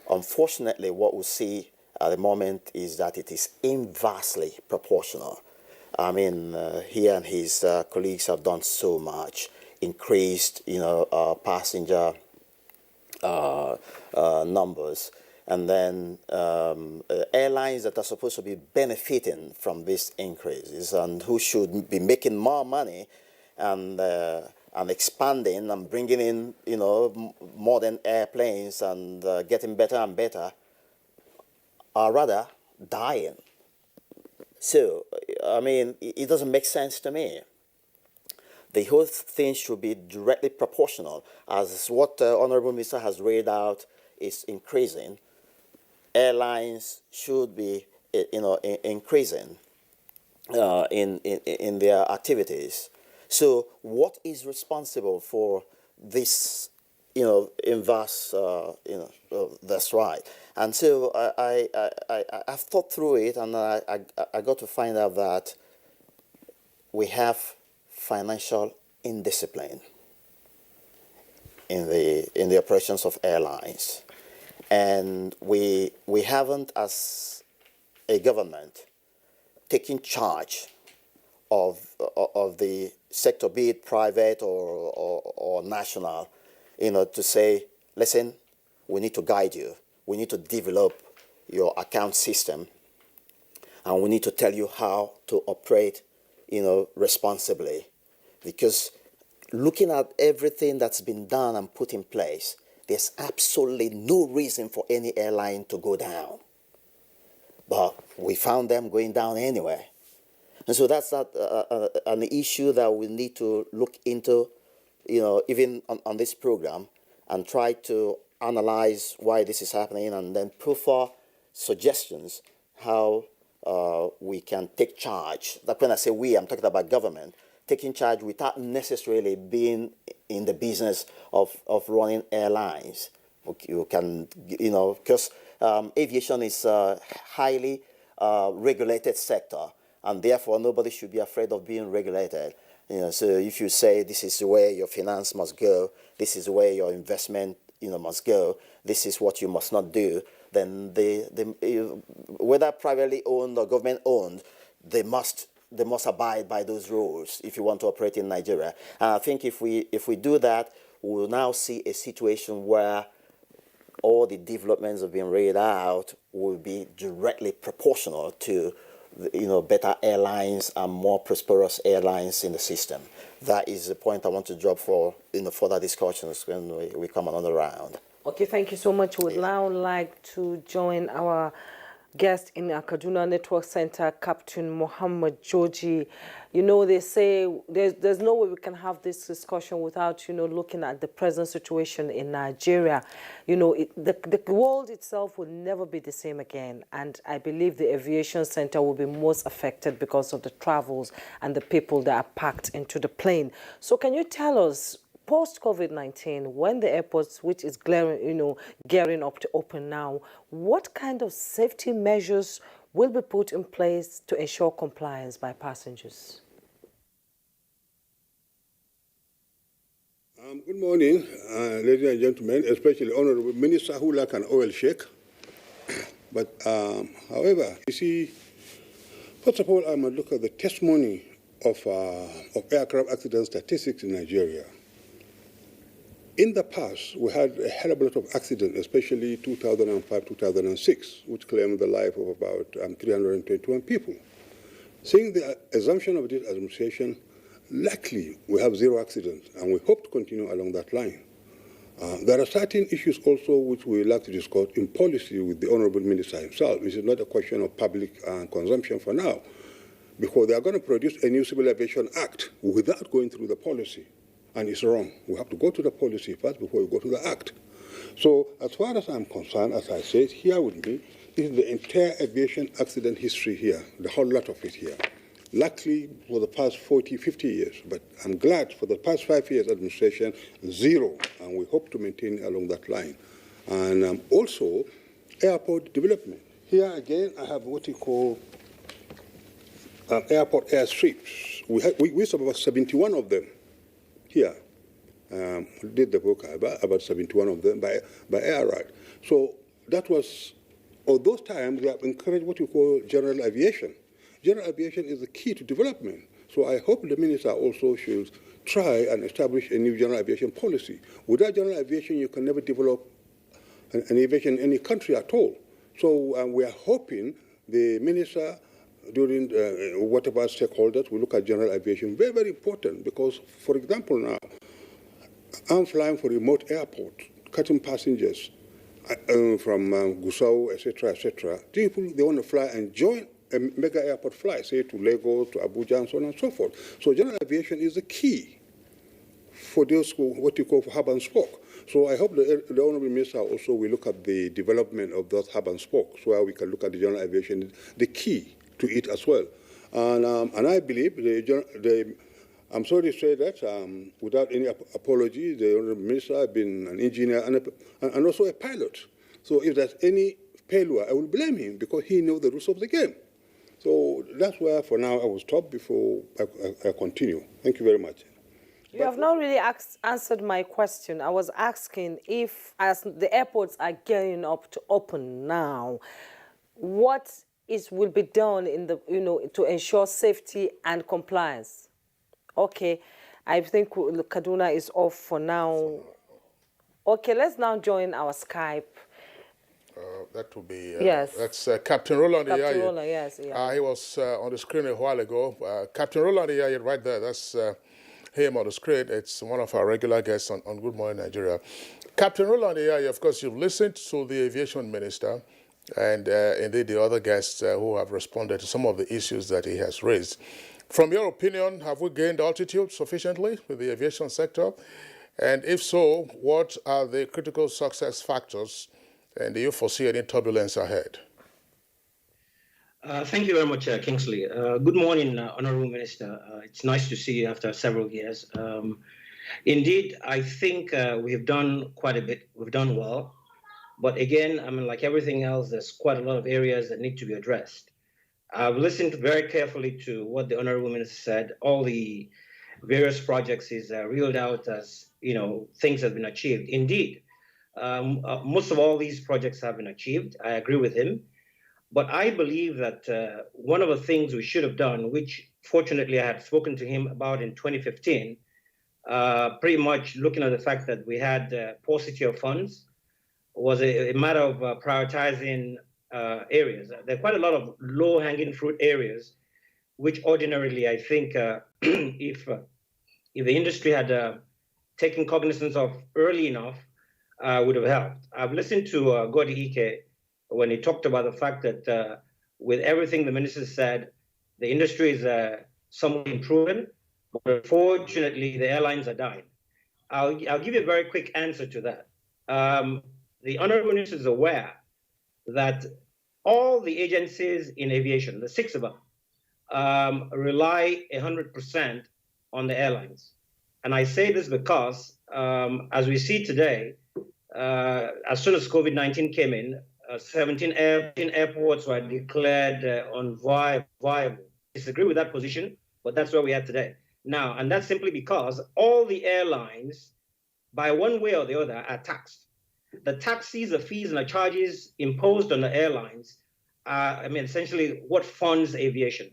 Unfortunately, what we see at the moment is that it is inversely proportional. I mean, he and his colleagues have done so much, increased, passenger numbers, and then airlines that are supposed to be benefiting from these increases and who should be making more money and expanding and bringing in, modern airplanes and getting better and better, are rather dying. So, I mean, it doesn't make sense to me. The whole thing should be directly proportional. As what the Honorable Minister has read out is increasing, airlines should be, increasing in their activities. So, what is responsible for this, inverse, that's right. And so I've thought through it, and I got to find out that we have financial indiscipline in the operations of airlines, and we haven't, as a government, taken charge of the sector, be it private or national, to say, listen, we need to guide you. We need to develop your account system, and we need to tell you how to operate, responsibly. Because looking at everything that's been done and put in place, there's absolutely no reason for any airline to go down. But we found them going down anyway. And so that's an issue that we need to look into even on this program, and try to analyze why this is happening, and then prefer suggestions how we can take charge. Like when I say we, I'm talking about government, taking charge without necessarily being in the business of running airlines. You can, because aviation is a highly regulated sector, and therefore nobody should be afraid of being regulated. So if you say this is where your finance must go, this is where your investment must go, this is what you must not do, then whether privately owned or government owned, they must abide by those rules if you want to operate in Nigeria. And I think if we do that, we will now see a situation where all the developments that have been laid out will be directly proportional to better airlines and more prosperous airlines in the system. That is the point I want to drop for further discussions when we come another round. Okay, thank you so much. Would now like to join our guest in our Kaduna Network Center, Captain Muhammad Joji. They say there's no way we can have this discussion without, looking at the present situation in Nigeria. The world itself will never be the same again. And I believe the aviation center will be most affected because of the travels and the people that are packed into the plane. So can you tell us, post-COVID-19, when the airports, which is gearing up to open now, what kind of safety measures will be put in place to ensure compliance by passengers? Good morning, ladies and gentlemen, especially Honorable Minister who like an oil sheikh. But however, you see, first of all, I must look at the testimony of aircraft accident statistics in Nigeria. In the past, we had a hell of a lot of accidents, especially 2005, 2006, which claimed the life of about 321 people. Seeing the assumption of this administration, luckily we have zero accidents, and we hope to continue along that line. There are certain issues also which we like to discuss in policy with the Honorable Minister himself. This is not a question of public consumption for now, because they are going to produce a new Civil Aviation Act without going through the policy. And it's wrong. We have to go to the policy first before we go to the act. So as far as I'm concerned, as I said, here with me, this is the entire aviation accident history here, the whole lot of it here. Luckily, for the past 40, 50 years, but I'm glad for the past 5 years administration, zero, and we hope to maintain along that line. And also, airport development. Here again, I have what you call airport airstrips. We have about 71 of them. Here, we did the book about 71 of them by air ride. So that was, at those times, they have encouraged what you call general aviation. General aviation is the key to development. So I hope the minister also should try and establish a new general aviation policy. Without general aviation, you can never develop an aviation in any country at all. So we are hoping the minister, during whatever stakeholders, we look at general aviation, very, very important, because, for example, now, I'm flying for remote airport, cutting passengers from Gusau, etc., etc. People, they want to fly and join a mega airport flight, say to Lagos, to Abuja, and so on and so forth. So general aviation is the key for those what you call hub and spoke. So I hope the Honourable Minister also will look at the development of those hub and spokes, where we can look at the general aviation, the key to it as well. And I believe, I'm sorry to say that, without any apology, the Honourable Minister has been an engineer and also a pilot. So if there's any failure, I will blame him, because he knows the rules of the game. So that's where, for now, I will stop before I continue. Thank you very much. You have not really answered my question. I was asking if, as the airports are gearing up to open now, what will be done in the, to ensure safety and compliance? Okay, I think Kaduna is off for now. Okay, let's now join our Skype. That will be, yes. That's Captain Roland Iyaye. Captain Roland, yes. Yeah. He was on the screen a while ago. Captain Roland Iyaye, right there, that's him on the screen. It's one of our regular guests on Good Morning Nigeria. Captain Roland Iyaye, of course, you've listened to the aviation minister and indeed the other guests who have responded to some of the issues that he has raised. From your opinion, have we gained altitude sufficiently with the aviation sector? And if so, what are the critical success factors, and do you foresee any turbulence ahead? Thank you very much, Kingsley. Good morning, Honorable Minister. It's nice to see you after several years. Indeed, I think we've done quite a bit. We've done well. But again, I mean, like everything else, there's quite a lot of areas that need to be addressed. I've listened very carefully to what the Honorable Minister said. All the various projects is reeled out as, things have been achieved. Indeed, most of all these projects have been achieved. I agree with him. But I believe that one of the things we should have done, which fortunately I had spoken to him about in 2015, pretty much looking at the fact that we had paucity of funds, was a matter of prioritizing areas. There are quite a lot of low-hanging fruit areas, which ordinarily I think if the industry had taken cognizance of early enough, would have helped. I've listened to Godi Ike when he talked about the fact that with everything the minister said, the industry is somewhat improving, but unfortunately the airlines are dying. I'll give you a very quick answer to that. The Honorable Minister is aware that all the agencies in aviation, the 6 of them, rely 100% on the airlines. And I say this because, as we see today, as soon as COVID-19 came in, 17 airports were declared unviable. I disagree with that position, but that's where we are today. Now, and that's simply because all the airlines, by one way or the other, are taxed. The taxes, the fees, and the charges imposed on the airlines are, essentially what funds aviation.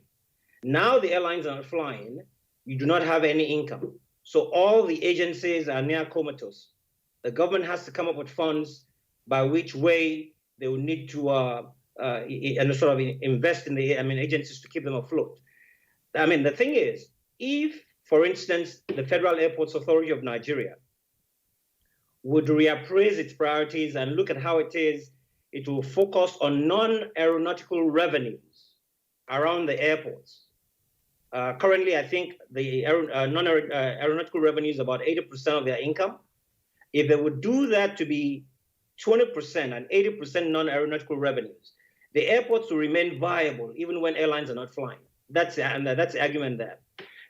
Now the airlines are not flying, you do not have any income. So all the agencies are near comatose. The government has to come up with funds by which way they will need to invest in the agencies to keep them afloat. The thing is, if, for instance, the Federal Airports Authority of Nigeria would reappraise its priorities and look at how it will focus on non-aeronautical revenues around the airports. Currently, I think the non-aeronautical revenue is about 80% of their income. If they would do that to be 20% and 80% non-aeronautical revenues, the airports will remain viable even when airlines are not flying. That's the argument there.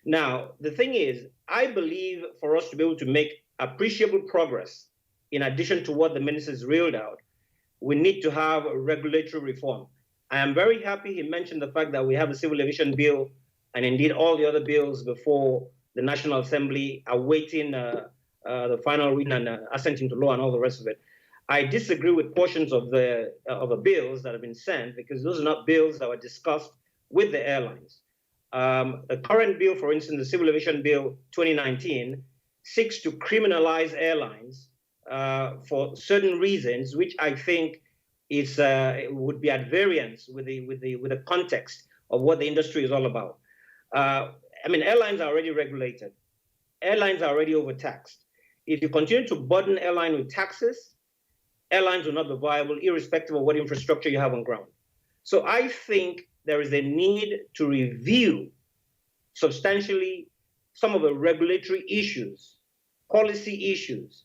Now, the thing is, I believe for us to be able to make appreciable progress, in addition to what the ministers reeled out, we need to have regulatory reform. I am very happy he mentioned the fact that we have a civil aviation bill and indeed all the other bills before the National Assembly awaiting the final reading and assent into law and all the rest of it. I disagree with portions of the bills that have been sent because those are not bills that were discussed with the airlines. The current bill, for instance, the Civil Aviation Bill 2019, seeks to criminalize airlines for certain reasons, which I think is would be at variance with the context of what the industry is all about. Airlines are already regulated. Airlines are already overtaxed. If you continue to burden airlines with taxes, airlines will not be viable, irrespective of what infrastructure you have on ground. So I think there is a need to review substantially some of the regulatory issues, policy issues.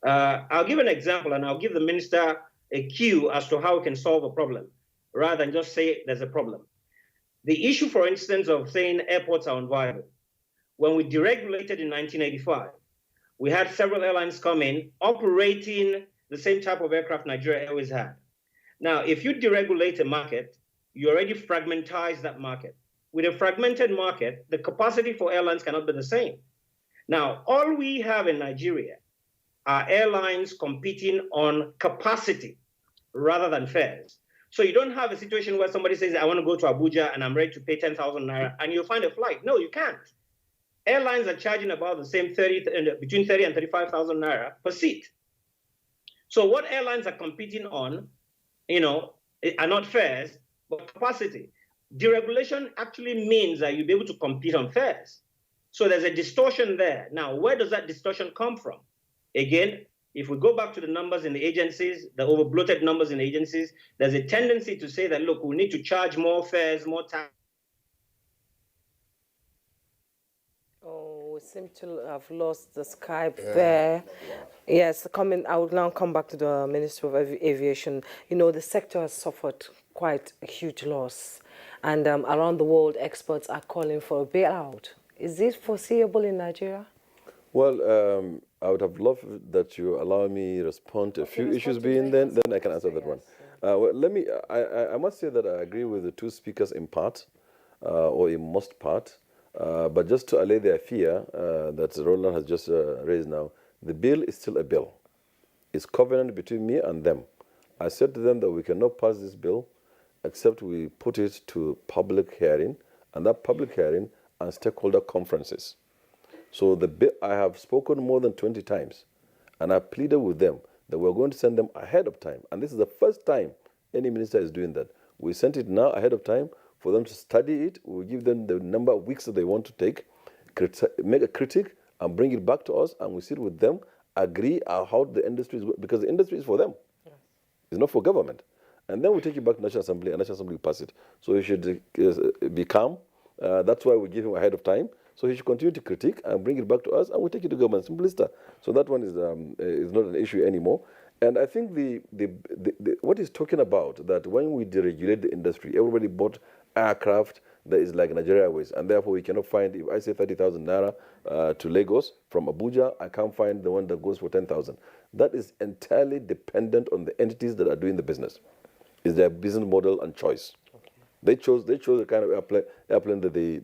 I'll give an example, and I'll give the minister a cue as to how we can solve a problem, rather than just say there's a problem. The issue, for instance, of saying airports are unviable. When we deregulated in 1985, we had several airlines come in operating the same type of aircraft Nigeria Airways had. Now, if you deregulate a market, you already fragmentize that market. With a fragmented market, the capacity for airlines cannot be the same. Now, all we have in Nigeria are airlines competing on capacity rather than fares. So you don't have a situation where somebody says, I want to go to Abuja and I'm ready to pay 10,000 naira, and you'll find a flight. No, you can't. Airlines are charging about the same between 30 and 35,000 naira per seat. So what airlines are competing on, are not fares, but capacity. Deregulation actually means that you'll be able to compete on fares. So there's a distortion there. Now, where does that distortion come from? Again, if we go back to the numbers in the agencies, the over-bloated numbers in the agencies, there's a tendency to say that, look, we need to charge more fares, more tax. seem to have lost the Skype there. Yes, I will now come back to the Minister of Aviation. You know, the sector has suffered quite a huge loss, and around the world, experts are calling for a bailout. Is this foreseeable in Nigeria? Well, I would have loved that you allow me respond to a few issues being then I can answer that one. Well, I must say that I agree with the two speakers in part, or in most part, but just to allay their fear that Roland has just raised now, the bill is still a bill. It's covenant between me and them. I said to them that we cannot pass this bill except we put it to public hearing, and that public hearing and stakeholder conferences. So I have spoken more than 20 times, and I pleaded with them that we're going to send them ahead of time. And this is the first time any minister is doing that. We sent it now ahead of time for them to study it. We'll give them the number of weeks that they want to take, make a critique, and bring it back to us, and we sit with them, agree how the industry is, because the industry is for them. Yes. It's not for government. And then we take it back to National Assembly, and National Assembly will pass it. So you should be calm. That's why we give him ahead of time. So he should continue to critique and bring it back to us, and we take it to government. Simple as that. So that one is not an issue anymore. And I think what he's talking about, that when we deregulate the industry, everybody bought aircraft that is like Nigeria Airways, and therefore we cannot find, if I say 30,000 naira to Lagos from Abuja, I can't find the one that goes for 10,000. That is entirely dependent on the entities that are doing the business. It's their business model and choice. Okay. They chose the kind of airplane that they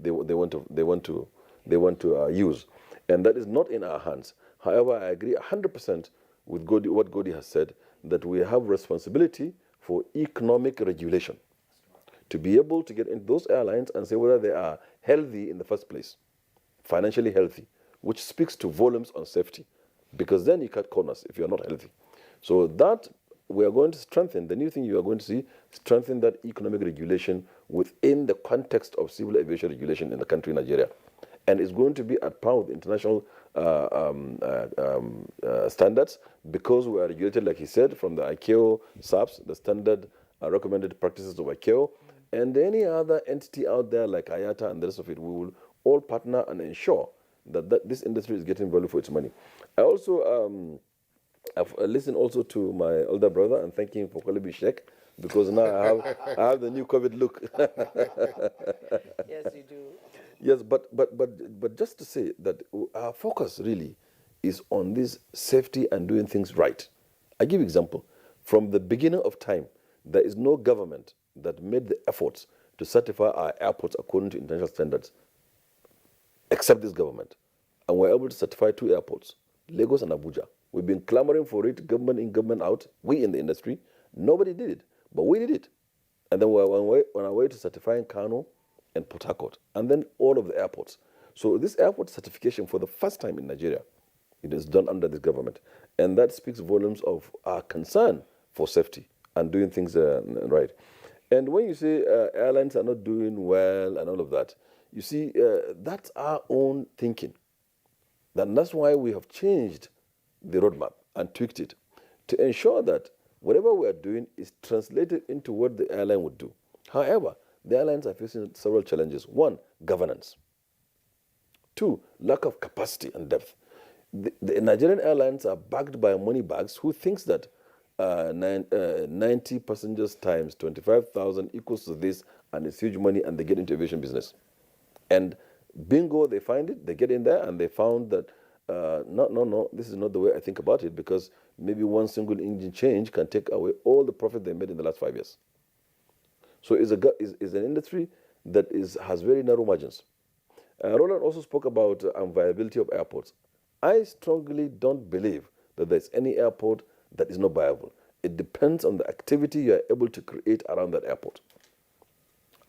want to use, and that is not in our hands. However, I agree 100% with what Godi has said, that we have responsibility for economic regulation, to be able to get into those airlines and say whether they are healthy in the first place, financially healthy, which speaks to volumes on safety, because then you cut corners if you're not healthy. So that we are going to strengthen, the new thing you are going to see, strengthen that economic regulation within the context of civil aviation regulation in the country, Nigeria. And it's going to be at par with international standards, because we are regulated, like he said, from the ICAO SAPs, the standard recommended practices of ICAO, and any other entity out there like IATA and the rest of it. We will all partner and ensure that this industry is getting value for its money. I also I've listened also to my elder brother and thank him for calling me Sheikh, because now I have the new COVID look. Yes, you do. Yes, but just to say that our focus really is on this safety and doing things right. I give example. From the beginning of time, there is no government that made the efforts to certify our airports according to international standards, except this government. And we're able to certify 2 airports, Lagos and Abuja. We've been clamoring for it, government in, government out, we in the industry. Nobody did it, but we did it. And then we're on our way to certifying Kano and Port Harcourt, and then all of the airports. So this airport certification, for the first time in Nigeria, it is done under this government. And that speaks volumes of our concern for safety and doing things right. And when you say airlines are not doing well and all of that, you see, that's our own thinking. That's why we have changed the roadmap and tweaked it to ensure that whatever we are doing is translated into what the airline would do. However, the airlines are facing several challenges. 1, governance. 2, lack of capacity and depth. The Nigerian airlines are backed by money bags who thinks that 90 passengers times 25,000 equals to this, and it's huge money, and they get into aviation business. And bingo, they find it, they get in there, and they found that, no, this is not the way I think about it, because maybe one single engine change can take away all the profit they made in the last 5 years. So it's an industry that has very narrow margins. Roland also spoke about viability of airports. I strongly don't believe that there's any airport that is not viable. It depends on the activity you are able to create around that airport.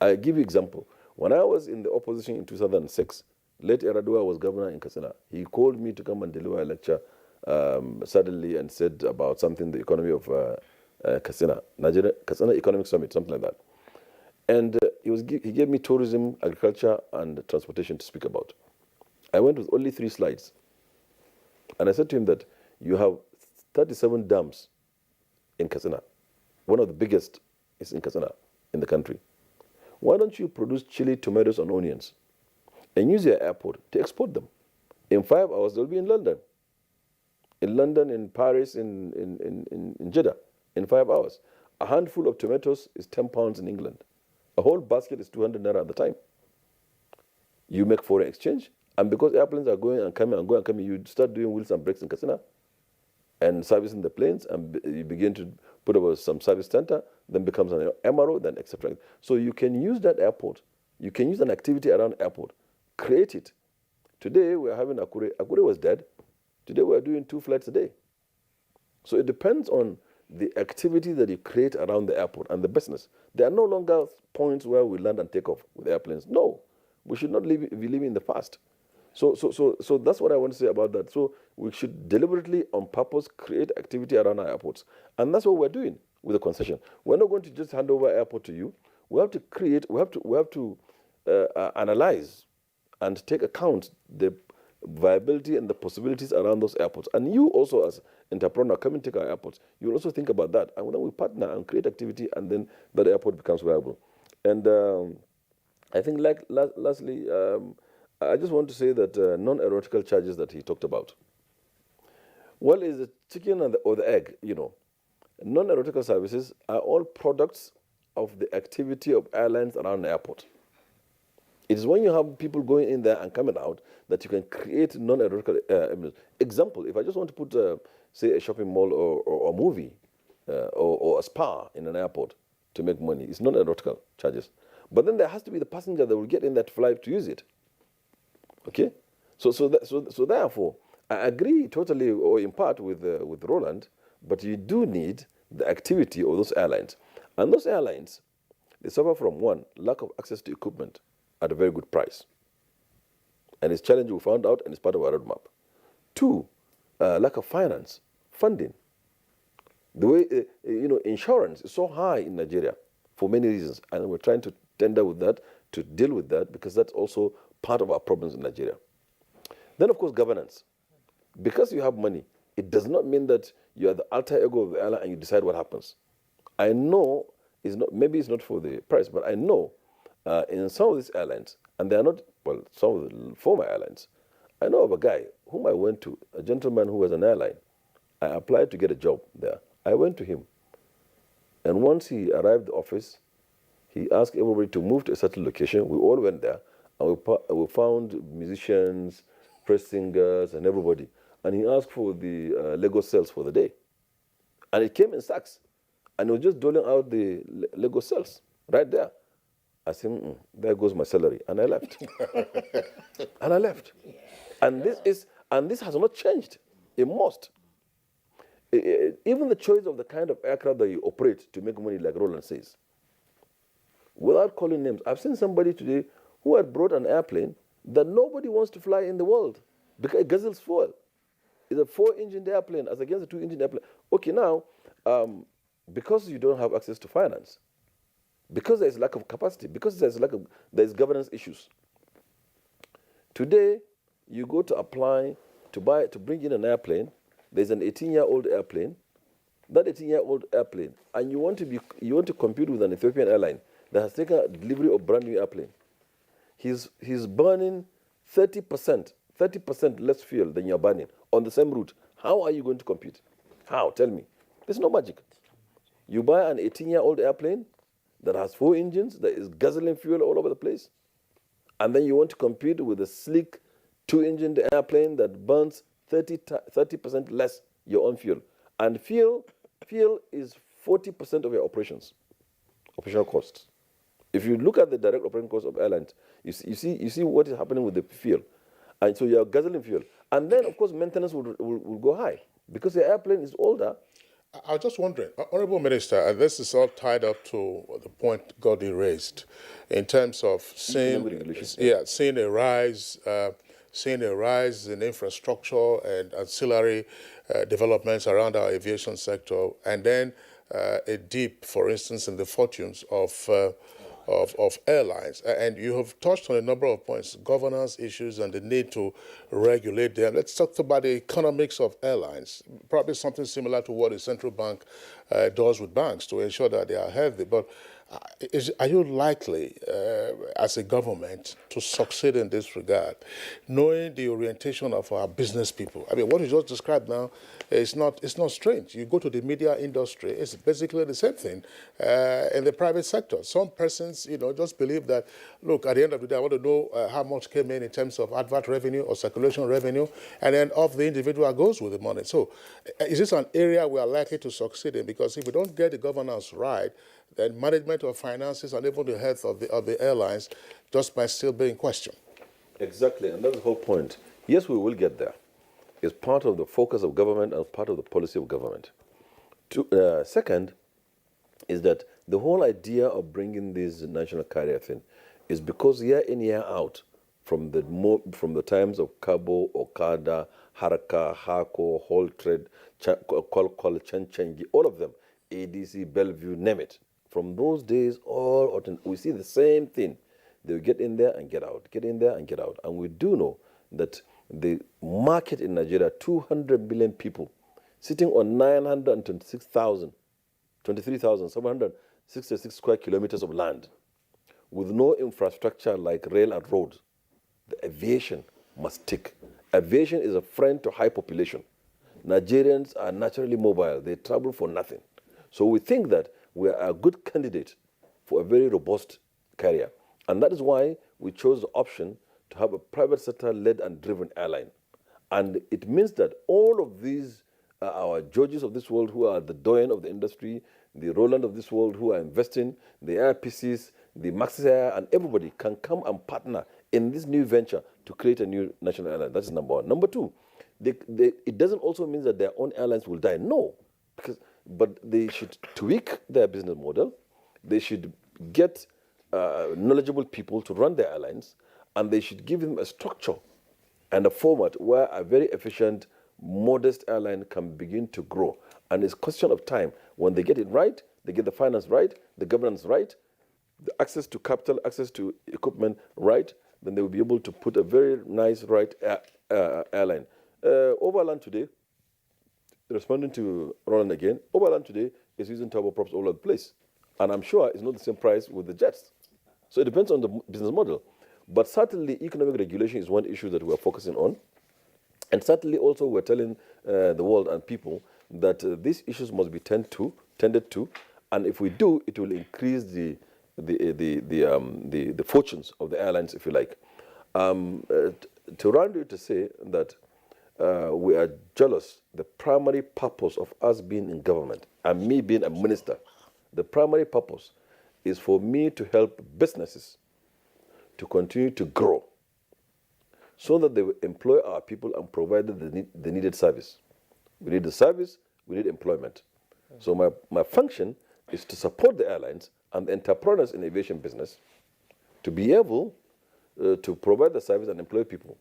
I'll give you an example. When I was in the opposition in 2006, late Eradua was governor in Katsina. He called me to come and deliver a lecture suddenly and said about something, the economy of Katsina, Nigeria, Katsina Economic Summit, something like that. And he gave me tourism, agriculture, and transportation to speak about. I went with only 3 slides. And I said to him that you have 37 dams in Katsina. One of the biggest is in Katsina, in the country. Why don't you produce chili, tomatoes, and onions and use your airport to export them In 5 hours, they'll be in London. In London, in Paris, in Jeddah, in 5 hours. A handful of tomatoes is £10 in England. A whole basket is 200 naira at the time. You make foreign exchange, and because airplanes are going and coming and going and coming, you start doing wheels and brakes in Katsina and servicing the planes, and you begin to put over some service center, then becomes an MRO, then etc. So you can use that airport, you can use an activity around airport, create it. Today we're having Akure. Akure was dead. Today we're doing 2 flights a day. So it depends on the activity that you create around the airport and the business. There are no longer points where we land and take off with airplanes. No, we should not be living in the past. So that's what I want to say about that. So we should deliberately, on purpose, create activity around our airports. And that's what we're doing with the concession. We're not going to just hand over airport to you. We have to create, we have to analyze and take account the viability and the possibilities around those airports. And you also, as entrepreneur, come and take our airports. You will also think about that. And then we partner and create activity, and then that airport becomes viable. And I think, lastly, I just want to say that non-aeronautical charges that he talked about. Well, is the chicken or the egg, you know. Non-aeronautical services are all products of the activity of airlines around the airport. It is when you have people going in there and coming out that you can create non-aeronautical example, if I just want to put, say, a shopping mall or a movie or a spa in an airport to make money, it's non-aeronautical charges. But then there has to be the passenger that will get in that flight to use it. Okay? So therefore, I agree totally or in part with Roland, but you do need the activity of those airlines. And those airlines, they suffer from, 1, lack of access to equipment at a very good price. And it's challenging, we found out, and it's part of our roadmap. 2, lack of finance, funding. The way, insurance is so high in Nigeria for many reasons, and we're trying to tender with that, to deal with that, because that's also part of our problems in Nigeria. Then, of course, governance. Because you have money, it does not mean that you are the alter ego of the airline and you decide what happens. I know, maybe it's not for the price, but I know in some of these airlines, and they are not, well, some of the former airlines, I know of a guy whom I went to, a gentleman who was an airline. I applied to get a job there. I went to him. And once he arrived at the office, he asked everybody to move to a certain location. We all went there, and we found musicians, press singers, and everybody. And he asked for the Lego sales for the day. And it came in sacks. And he was just doling out the Lego sales right there. I said, there goes my salary. And I left. And I left. And this has not changed. It must. Even the choice of the kind of aircraft that you operate to make money, like Roland says, without calling names, I've seen somebody today who had brought an airplane that nobody wants to fly in the world because it guzzles fuel. It's a 4-engined airplane as against a 2-engined airplane. Okay, now, because you don't have access to finance, because there's lack of capacity, because there's governance issues. Today, you go to apply to bring in an airplane. There's an 18-year-old airplane. That 18-year-old airplane, and you want to compete with an Ethiopian airline that has taken a delivery of brand new airplane. He's burning 30% less fuel than you're burning on the same route. How are you going to compete? How? Tell me. There's no magic. You buy an 18-year-old airplane that has 4 engines, that is guzzling fuel all over the place, and then you want to compete with a sleek 2-engined airplane that burns 30% less your own fuel. And fuel is 40% of your operational costs. If you look at the direct operating cost of airlines, you see what is happening with the fuel. And so you're guzzling fuel. And then, of course, maintenance will go high because the airplane is older. I was just wondering, Honorable Minister, and this is all tied up to the point Gordy raised in terms of seeing a rise in infrastructure and ancillary developments around our aviation sector, and then a dip, for instance, in the fortunes of airlines. And you have touched on a number of points, governance issues and the need to regulate them. Let's talk about the economics of airlines, probably something similar to what the central bank does with banks to ensure that they are healthy. But are you likely, as a government, to succeed in this regard, knowing the orientation of our business people? I mean, what you just described now is it's not strange. You go to the media industry, it's basically the same thing in the private sector. Some persons, just believe that, look, at the end of the day, I want to know how much came in terms of advert revenue or circulation revenue, and then off the individual goes with the money. So is this an area we are likely to succeed in? Because if we don't get the governance right, then management of finances and even the health of the airlines just might still be in question. Exactly, and that's the whole point. Yes, we will get there. It's part of the focus of government and part of the policy of government. Second is that the whole idea of bringing this national carrier thing is because year in, year out, from the times of Cabo, Okada, Haraka, Hako, Whole Trade, Chanchengi, all of them, ADC, Bellevue, name it. From those days, we see the same thing. They will get in there and get out, get in there and get out. And we do know that the market in Nigeria, 200 million people, sitting on 23,766 square kilometers of land, with no infrastructure like rail and roads. The aviation must tick. Aviation is a friend to high population. Nigerians are naturally mobile. They travel for nothing. So we think that we are a good candidate for a very robust carrier. And that is why we chose the option to have a private sector-led and driven airline. And it means that all of these, our Georges of this world who are the doyen of the industry, the Roland of this world who are investing, the AirPCs, the Maxis Air, and everybody can come and partner in this new venture to create a new national airline. That is number one. Number two, it doesn't also mean that their own airlines will die. No, but they should tweak their business model. They should get knowledgeable people to run their airlines, and they should give them a structure and a format where a very efficient, modest airline can begin to grow. And it's a question of time. When they get it right, they get the finance right, the governance right, the access to capital, access to equipment right, then they will be able to put a very nice, right airline. Overland today, responding to Roland again, Overland today is using turboprops all over the place. And I'm sure it's not the same price with the jets. So it depends on the business model. But certainly economic regulation is one issue that we're focusing on. And certainly also we're telling the world and people that these issues must be tended to. And if we do, it will increase the fortunes of the airlines, if you like. To round you to say that we are jealous. The primary purpose of us being in government and me being a minister, the primary purpose is for me to help businesses to continue to grow so that they will employ our people and provide the needed service. We need the service, we need employment. So my function is to support the airlines and the entrepreneurs in aviation business to be able to provide the service and employ people.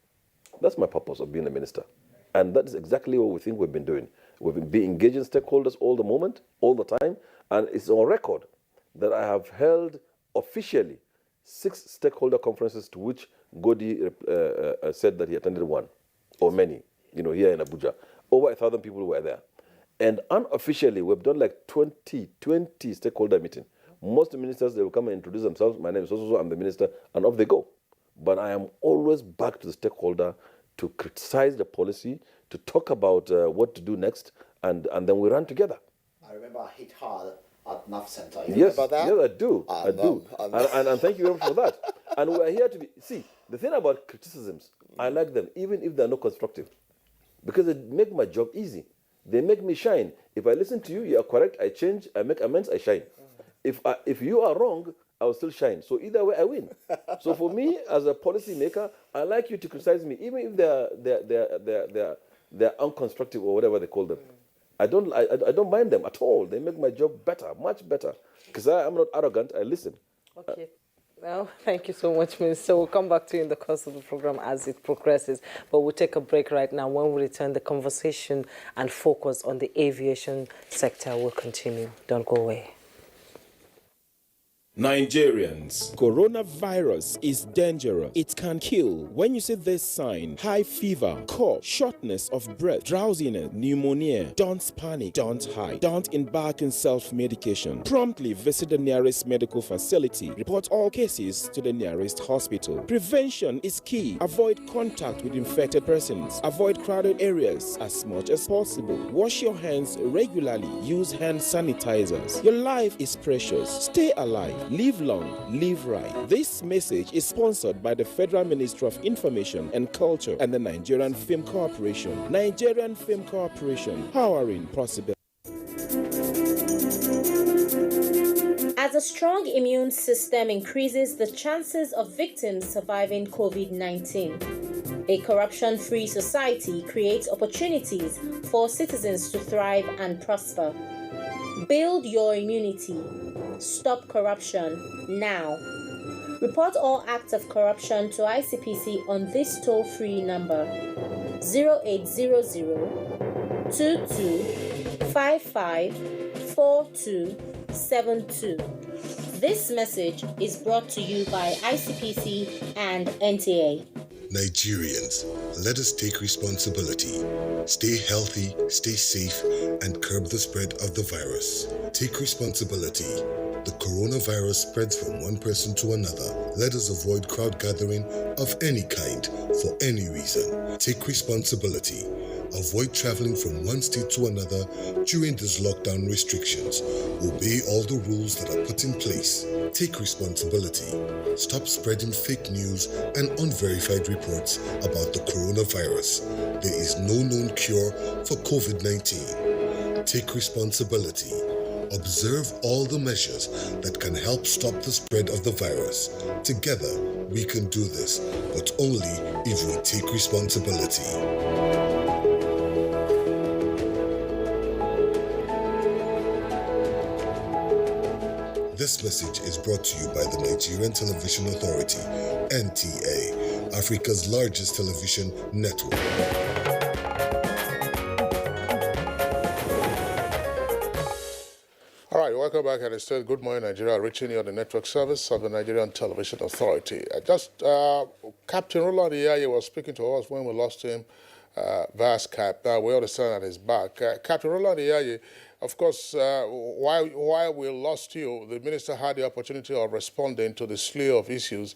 That's my purpose of being a minister. And that is exactly what we think we've been doing. We've been engaging stakeholders all the time, and it's on record that I have held officially 6 stakeholder conferences to which Godi said that he attended one, or many, here in Abuja. Over 1,000 people were there. And unofficially, we've done like 20 stakeholder meetings. Most ministers, they will come and introduce themselves. My name is so-so-so, I'm the minister, and off they go. But I am always back to the stakeholder to criticize the policy, to talk about what to do next, and then we run together. I remember I hit hard at NAF Center. Yes, remember that? Yes, I do. I do. And thank you very much for that. And we are here to see, the thing about criticisms, I like them, even if they're not constructive, because they make my job easy. They make me shine. If I listen to you, you are correct, I change, I make amends, I shine. If you are wrong, I will still shine. So either way, I win. So for me, as a policy maker, I like you to criticize me, even if they're unconstructive or whatever they call them. I don't mind them at all. They make my job better, much better, because I'm not arrogant. I listen. Okay. Well, thank you so much, Minister. We'll come back to you in the course of the program as it progresses. But we'll take a break right now. When we return, the conversation and focus on the aviation sector will continue. Don't go away. Nigerians, coronavirus is dangerous. It can kill. When you see this sign, high fever, cough, shortness of breath, drowsiness, pneumonia, don't panic, don't hide, don't embark in self-medication. Promptly visit the nearest medical facility. Report all cases to the nearest hospital. Prevention is key. Avoid contact with infected persons. Avoid crowded areas as much as possible. Wash your hands regularly. Use hand sanitizers. Your life is precious. Stay alive. Live long, live right. This message is sponsored by the Federal Ministry of Information and Culture and the Nigerian Film Corporation. Nigerian Film Corporation, powering possibility. As a strong immune system increases the chances of victims surviving COVID-19, a corruption-free society creates opportunities for citizens to thrive and prosper. Build your immunity. Stop corruption now. Report all acts of corruption to ICPC on this toll-free number 0800 2255 4272. This message is brought to you by ICPC and NTA. Nigerians, let us take responsibility. Stay healthy, stay safe, and curb the spread of the virus. Take responsibility. The coronavirus spreads from one person to another. Let us avoid crowd gathering of any kind for any reason. Take responsibility. Avoid traveling from one state to another during these lockdown restrictions. Obey all the rules that are put in place. Take responsibility. Stop spreading fake news and unverified reports about the coronavirus. There is no known cure for COVID-19. Take responsibility. Observe all the measures that can help stop the spread of the virus. Together, we can do this, but only if we take responsibility. This message is brought to you by the Nigerian Television Authority, NTA, Africa's largest television network. All right, welcome back, and instead, Good Morning Nigeria, reaching you on the network service of the Nigerian Television Authority. Captain Roland Iyaye was speaking to us when we lost him via Skype. Now, we understand that he's back. Captain Roland Iyaye, of course, while we lost you, the minister had the opportunity of responding to the slew of issues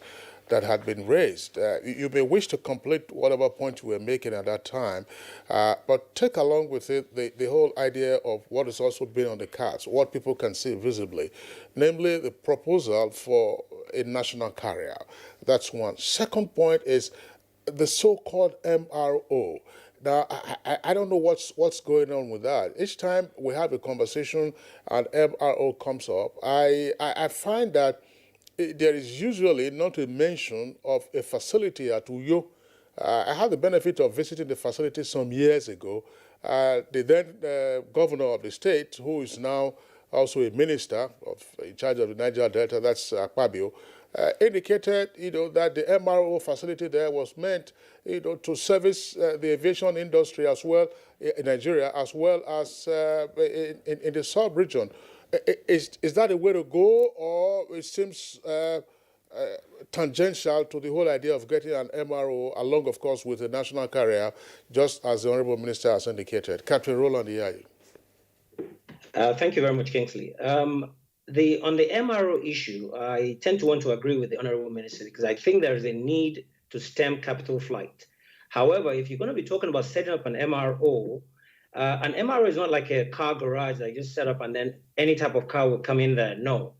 that had been raised. You may wish to complete whatever point you were making at that time, but take along with it the whole idea of what has also been on the cards, what people can see visibly, namely the proposal for a national carrier. That's one. Second point is the so-called MRO. Now, I don't know what's going on with that. Each time we have a conversation and MRO comes up, I find that there is usually not a mention of a facility at Uyo. I had the benefit of visiting the facility some years ago. The then governor of the state, who is now also a minister in charge of the Niger Delta, that's Akpabio, indicated, that the MRO facility there was meant, to service the aviation industry as well in Nigeria, as well as in the sub-region. Is that a way to go, or it seems tangential to the whole idea of getting an MRO along, of course, with a national carrier, just as the Honourable Minister has indicated? Captain Roland Iyaye. Thank you very much, Kingsley. On the MRO issue, I tend to want to agree with the Honourable Minister because I think there is a need to stem capital flight. However, if you're going to be talking about setting up an MRO is not like a car garage that you just set up and then any type of car will come in there. No.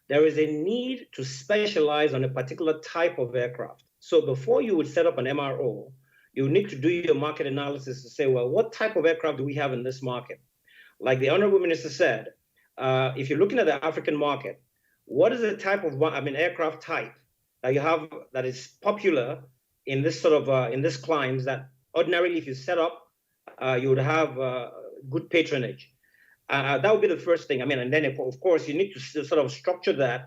There is a need to specialize on a particular type of aircraft. So before you would set up an MRO, you need to do your market analysis to say, well, what type of aircraft do we have in this market? Like the Honourable Minister said, if you're looking at the African market, what is the type of aircraft type that you have that is popular in this sort of in this climes that ordinarily if you set up, you would have good patronage. That would be the first thing. And then of course you need to sort of structure that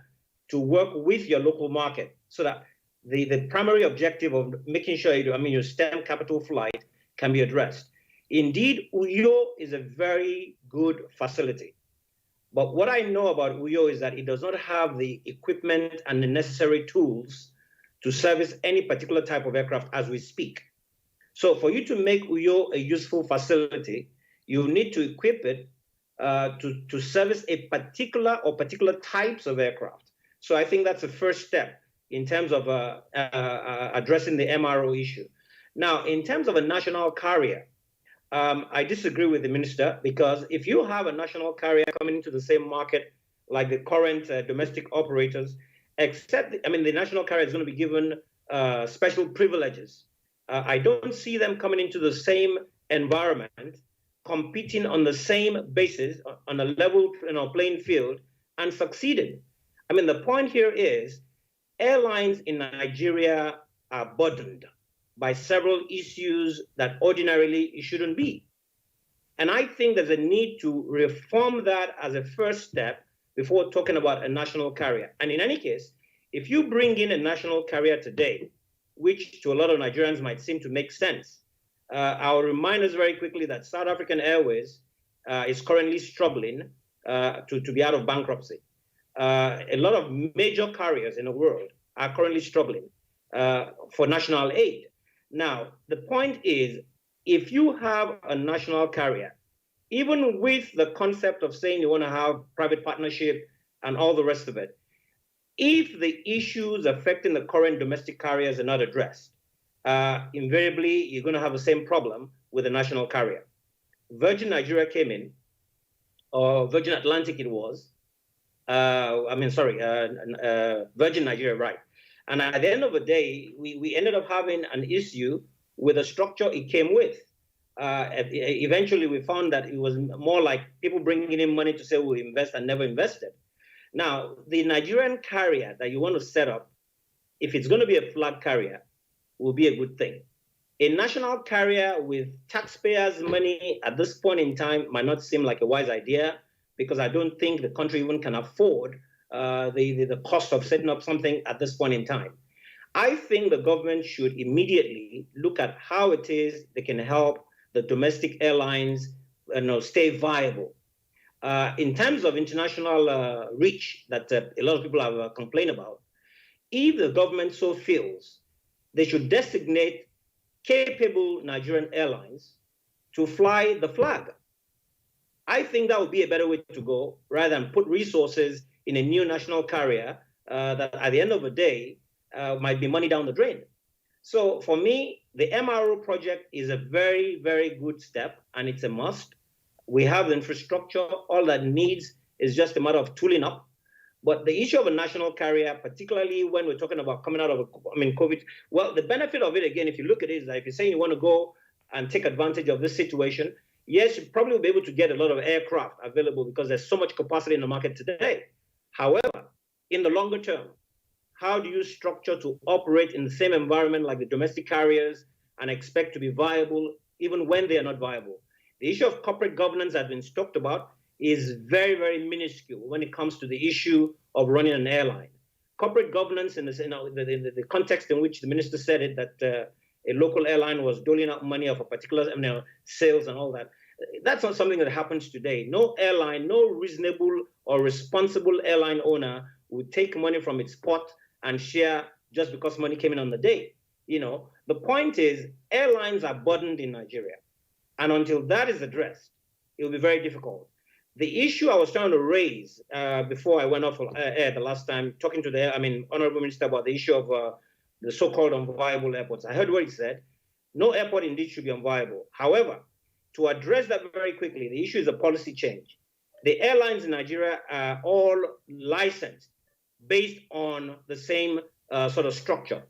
to work with your local market so that the primary objective of making sure your STEM capital flight can be addressed. Indeed, Uyo is a very good facility, But what I know about Uyo is that it does not have the equipment and the necessary tools to service any particular type of aircraft as we speak. So for you to make Uyo a useful facility, you need to equip it to service a particular types of aircraft. So I think that's the first step in terms of addressing the MRO issue. Now, in terms of a national carrier, I disagree with the minister, because if you have a national carrier coming into the same market like the current domestic operators, the national carrier is going to be given special privileges. I don't see them coming into the same environment, competing on the same basis, on a level playing field, and succeeding. I mean, the point here is airlines in Nigeria are burdened by several issues that ordinarily it shouldn't be. And I think there's a need to reform that as a first step before talking about a national carrier. And in any case, if you bring in a national carrier today, which to a lot of Nigerians might seem to make sense, I'll remind us very quickly that South African Airways is currently struggling to be out of bankruptcy. A lot of major carriers in the world are currently struggling for national aid. Now, the point is, if you have a national carrier, even with the concept of saying you want to have private partnership and all the rest of it, if the issues affecting the current domestic carriers are not addressed, invariably you're going to have the same problem with a national carrier. Virgin Nigeria came in, or Virgin Atlantic it was, Virgin Nigeria, right. And at the end of the day, we ended up having an issue with the structure it came with. Eventually, we found that it was more like people bringing in money to say we'll invest and never invested. Now, the Nigerian carrier that you want to set up, if it's going to be a flag carrier, will be a good thing. A national carrier with taxpayers' money at this point in time might not seem like a wise idea, because I don't think the country even can afford the cost of setting up something at this point in time. I think the government should immediately look at how it is they can help the domestic airlines stay viable. In terms of international reach that a lot of people have complained about, if the government so feels, they should designate capable Nigerian airlines to fly the flag. I think that would be a better way to go, rather than put resources in a new national carrier that at the end of the day might be money down the drain. So for me, the MRO project is a very, very good step, and it's a must. We have the infrastructure. All that needs is just a matter of tooling up. But the issue of a national carrier, particularly when we're talking about coming out of COVID, well, the benefit of it, again, if you look at it, is that if you're saying you want to go and take advantage of this situation, yes, you probably will be able to get a lot of aircraft available because there's so much capacity in the market today. However, in the longer term, how do you structure to operate in the same environment like the domestic carriers and expect to be viable even when they are not viable? The issue of corporate governance that has been talked about is very, very minuscule when it comes to the issue of running an airline. Corporate governance, in the context in which the minister said it, that a local airline was doling out money of a particular sales and all that, that's not something that happens today. No airline, no reasonable or responsible airline owner would take money from its pot and share just because money came in on the day. The point is, airlines are burdened in Nigeria. And until that is addressed, it will be very difficult. The issue I was trying to raise before I went off air the last time, talking to the Honorable Minister about the issue of the so-called unviable airports. I heard what he said. No airport indeed should be unviable. However, to address that very quickly, the issue is a policy change. The airlines in Nigeria are all licensed based on the same sort of structure.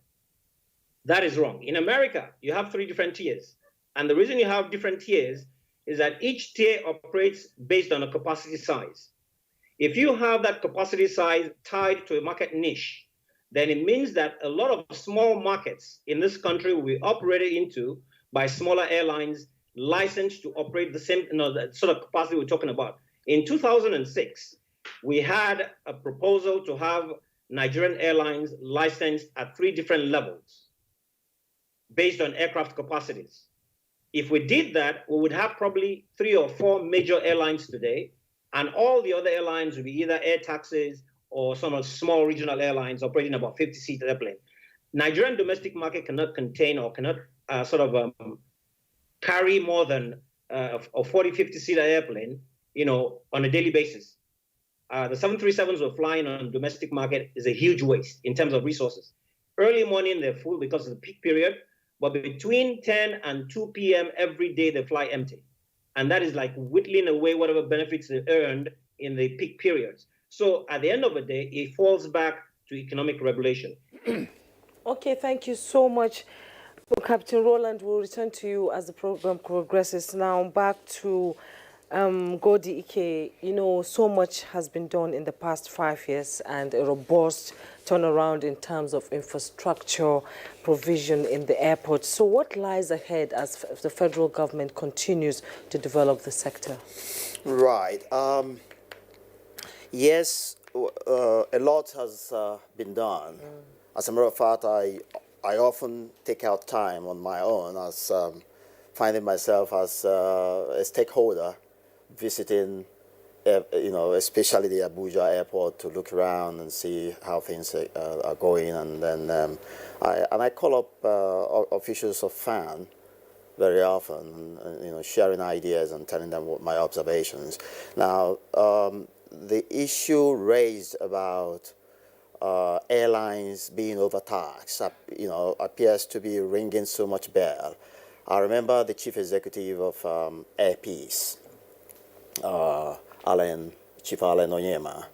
That is wrong. In America, you have 3 different tiers. And the reason you have different tiers is that each tier operates based on a capacity size. If you have that capacity size tied to a market niche, then it means that a lot of small markets in this country will be operated into by smaller airlines licensed to operate the same, the sort of capacity we're talking about. In 2006, we had a proposal to have Nigerian airlines licensed at 3 different levels based on aircraft capacities. If we did that, we would have probably 3 or 4 major airlines today, And all the other airlines will be either air taxis or some of small regional airlines operating about 50-seat airplane. Nigerian domestic market cannot contain or cannot carry more than a 40, 50-seater airplane, on a daily basis. The 737s we're flying on domestic market is a huge waste in terms of resources. Early morning, they're full because of the peak period, but between 10 and 2 p.m. every day, they fly empty. And that is like whittling away whatever benefits they earned in the peak periods. So at the end of the day, it falls back to economic regulation. Okay, thank you so much. Captain Roland, we'll return to you as the program progresses. Now back to Godi Ike. So much has been done in the past 5 years and a robust turnaround in terms of infrastructure provision in the airport. So what lies ahead as the federal government continues to develop the sector? Right. Yes, a lot has been done. As a matter of fact, I often take out time on my own as finding myself as a stakeholder visiting, especially the Abuja airport to look around and see how things are going. And then I call up officials of FAN very often, sharing ideas and telling them what my observations. Now, the issue raised about airlines being overtaxed, appears to be ringing so much bell. I remember the chief executive of Air Peace, Chief Allen Onyema.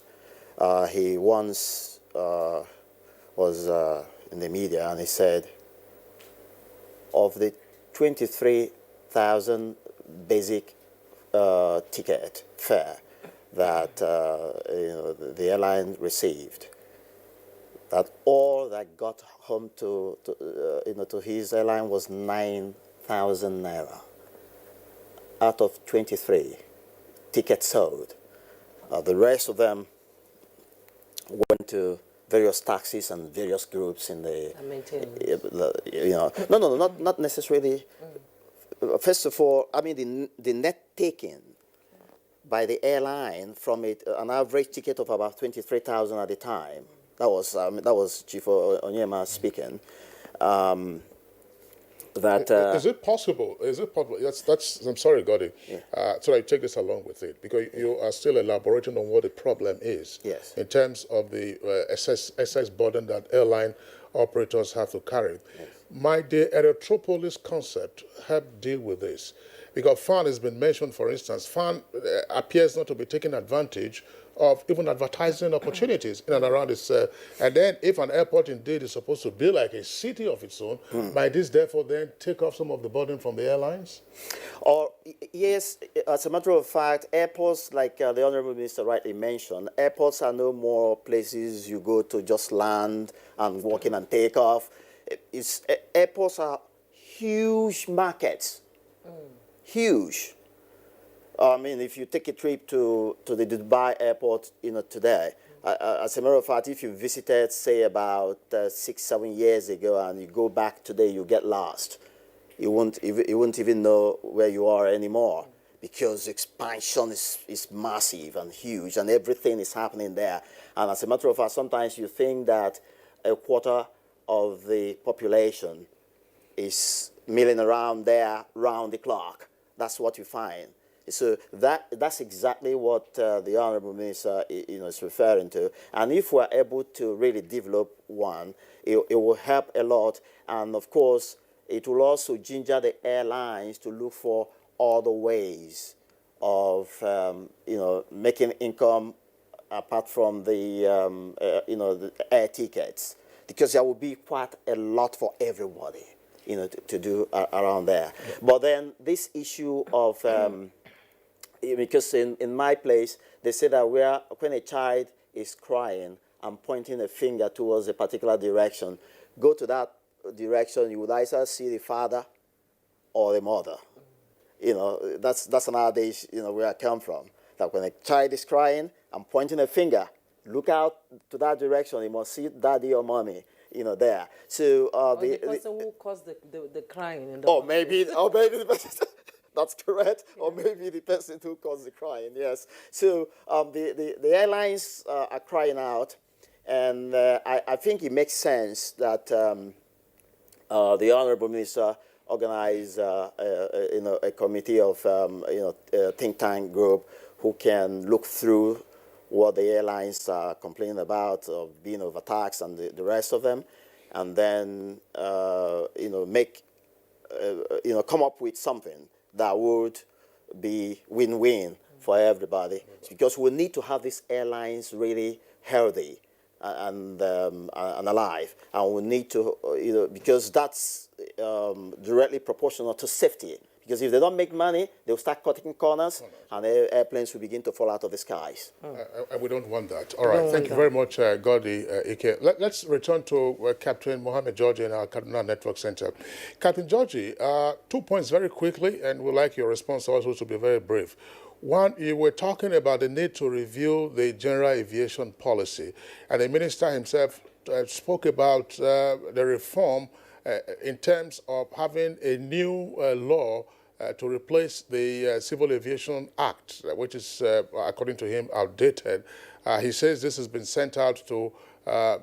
He once was in the media and he said, of the 23,000 basic ticket fare that the airline received, that all that got home to his airline was 9,000 naira out of 23 tickets sold. The rest of them went to various taxis and various groups in the not necessarily. First of all, I mean the net taking by the airline from it, an average ticket of about 23,000 at the time. That was Chief Onyema speaking. Is it possible? That's. I'm sorry, Godi. Yeah. So I take this along with it because you are still elaborating on what the problem is. Yes. In terms of the excess burden that airline operators have to carry. Yes. Might the Erythropolis concept help deal with this? Because FAN has been mentioned, for instance. FAN appears not to be taking advantage of even advertising opportunities in and around its. And then if an airport indeed is supposed to be like a city of its own, might this therefore then take off some of the burden from the airlines? Yes, as a matter of fact, airports, like the Honorable Minister rightly mentioned, airports are no more places you go to just land and walk in and take off. Airports are huge markets, huge. I mean, if you take a trip to the Dubai airport, today, as a matter of fact, if you visited, say, about 6-7 years ago, and you go back today, you get lost. You won't even know where you are anymore because expansion is massive and huge, and everything is happening there. And as a matter of fact, sometimes you think that a quarter of the population is milling around there round the clock. That's what you find. So that's exactly what the Honorable Minister is referring to. And if we're able to really develop one, it will help a lot. And of course, it will also ginger the airlines to look for other ways of making income apart from the air tickets, because there will be quite a lot for everybody to do around there. But then this issue of because in my place, they say that when a child is crying and pointing a finger towards a particular direction, go to that direction, you would either see the father or the mother. That's nowadays, where I come from. That when a child is crying and pointing a finger, look out to that direction, you must see daddy or mommy, there. So the person who caused the crying in the maybe That's correct. Or maybe the person who caused the crying, yes. So the airlines are crying out, and I think it makes sense that the Honorable Minister organize a committee of a think tank group who can look through what the airlines are complaining about, of being overtaxed and the rest of them, and then make come up with something that would be win-win for everybody, because we need to have these airlines really healthy and alive, and we need to because that's directly proportional to safety. Because if they don't make money, they'll start cutting corners, and airplanes will begin to fall out of the skies. And we don't want that. All right, thank you very much, Gordy Ike. Let's return to Captain Mohammed Georgie in our Kaduna Network Center. Captain Georgie, 2 points very quickly, and we'd like your response also to be very brief. One, you were talking about the need to review the general aviation policy, and the minister himself spoke about the reform in terms of having a new law to replace the Civil Aviation Act, which is, according to him, outdated. He says this has been sent out to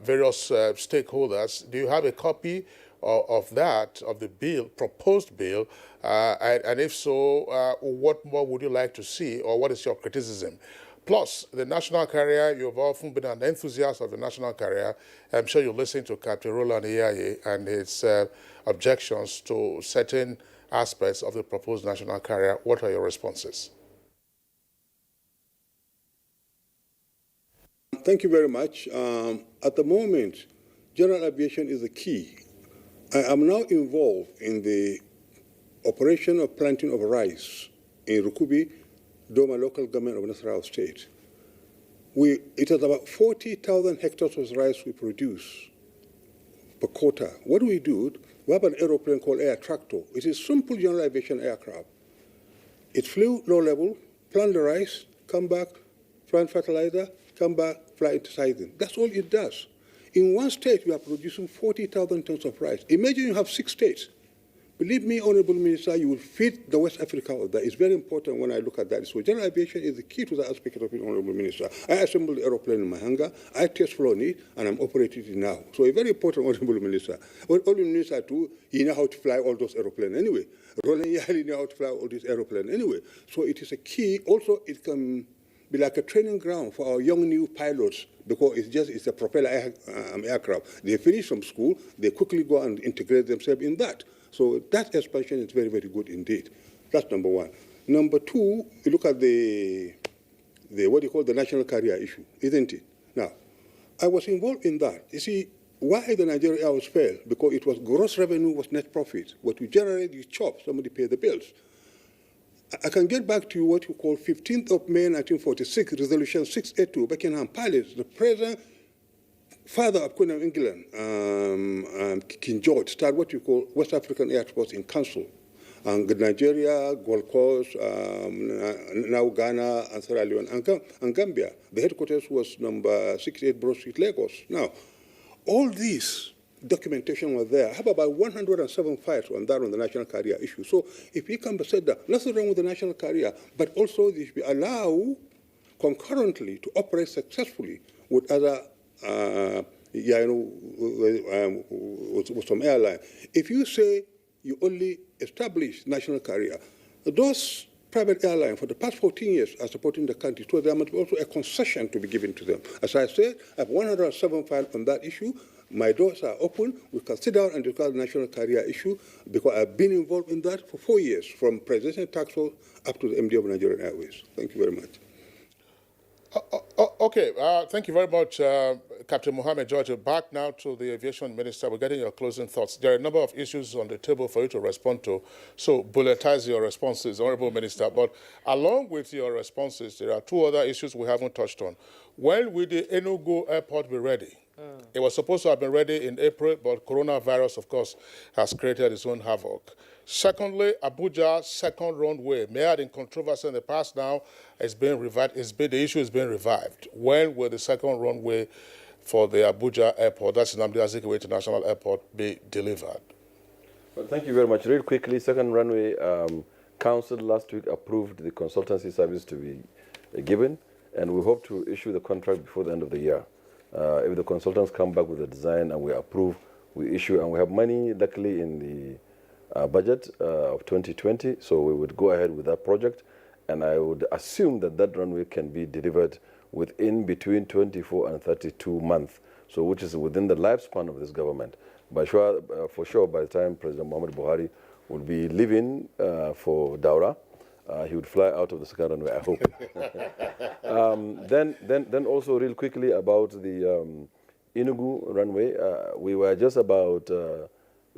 various stakeholders. Do you have a copy of that, of the bill, proposed bill? And if so, what more would you like to see, or what is your criticism? Plus, the national carrier, you've often been an enthusiast of the national carrier. I'm sure you listened to Captain Roland Iyaye and his objections to certain aspects of the proposed national carrier. What are your responses? Thank you very much. At the moment, general aviation is the key. I am now involved in the operation of planting of rice in Rukubi, Doma local government of Nasarawa State. It is about 40,000 hectares of rice we produce per quarter. What do? We have an aeroplane called Air Tractor. It is simple general aviation aircraft. It flew low level, plant the rice, come back, plant fertilizer, come back, fly into sizing. That's all it does. In one state, we are producing 40,000 tons of rice. Imagine you have 6 states. Believe me, Honorable Minister, you will feed the West Africa of that. It's very important when I look at that. So general aviation is the key to that aspect of it, Honorable Minister. I assembled the aeroplane in my hangar, I test flown it, and I'm operating it now. So a very important, Honorable Minister. Honorable Minister, too, he knows how to fly all those aeroplanes anyway. Roland Yali knows how to fly all these aeroplanes anyway. So it is a key. Also, it can be like a training ground for our young new pilots, because it's a propeller aircraft. They finish from school, they quickly go and integrate themselves in that. So that expansion is very, very good indeed. That's number one. Number two, you look at the what you call the national carrier issue, isn't it? Now, I was involved in that. You see, why the Nigerian Airways failed? Because it was gross revenue was net profit. What you generate, you chop, somebody pay the bills. I can get back to you what you call 15th of May 1946, Resolution 682, Buckingham Palace. The present father of Queen of England, King George, started what you call West African Air Force in Council. And Nigeria, Gold Coast, now Ghana, and Sierra Leone, and Gambia. The headquarters was number 68 Broad Street, Lagos. Now, all these documentation was there. I have about 107 files on that on the national carrier issue. So if you can be said that, nothing wrong with the national carrier, but also they should be allowed concurrently to operate successfully with other, with some airline. If you say you only establish national carrier, those private airlines for the past 14 years are supporting the country, so there must be also a concession to be given to them. As I said, I have 107 files on that issue. My doors are open. We can sit down and discuss the national carrier issue, because I've been involved in that for 4 years, from Presidential Task Force up to the MD of Nigerian Airways. Thank you very much. Okay, thank you very much, Captain Mohammed Georgie. Back now to the Aviation Minister. We're getting your closing thoughts. There are a number of issues on the table for you to respond to, so bulletize your responses, Honorable Minister. But along with your responses, there are 2 other issues we haven't touched on. When will the Enugu airport be ready? It was supposed to have been ready in April, but coronavirus, of course, has created its own havoc. Secondly, Abuja's second runway, may have in controversy in the past now, it's been revived. The issue is being revived. When will the second runway for the Abuja airport, that's Nnamdi Azikiwe International Airport, be delivered? Well, thank you very much. Real quickly, second runway, Council last week approved the consultancy service to be given, and we hope to issue the contract before the end of the year. If the consultants come back with a design and we approve, we issue, and we have money luckily in the budget of 2020, so we would go ahead with that project, and I would assume that that runway can be delivered within between 24 and 32 months, so which is within the lifespan of this government. For sure, by the time President Muhammad Buhari would be leaving for Daura, he would fly out of the second runway, I hope. Then also real quickly about the Enugu runway, we were just about a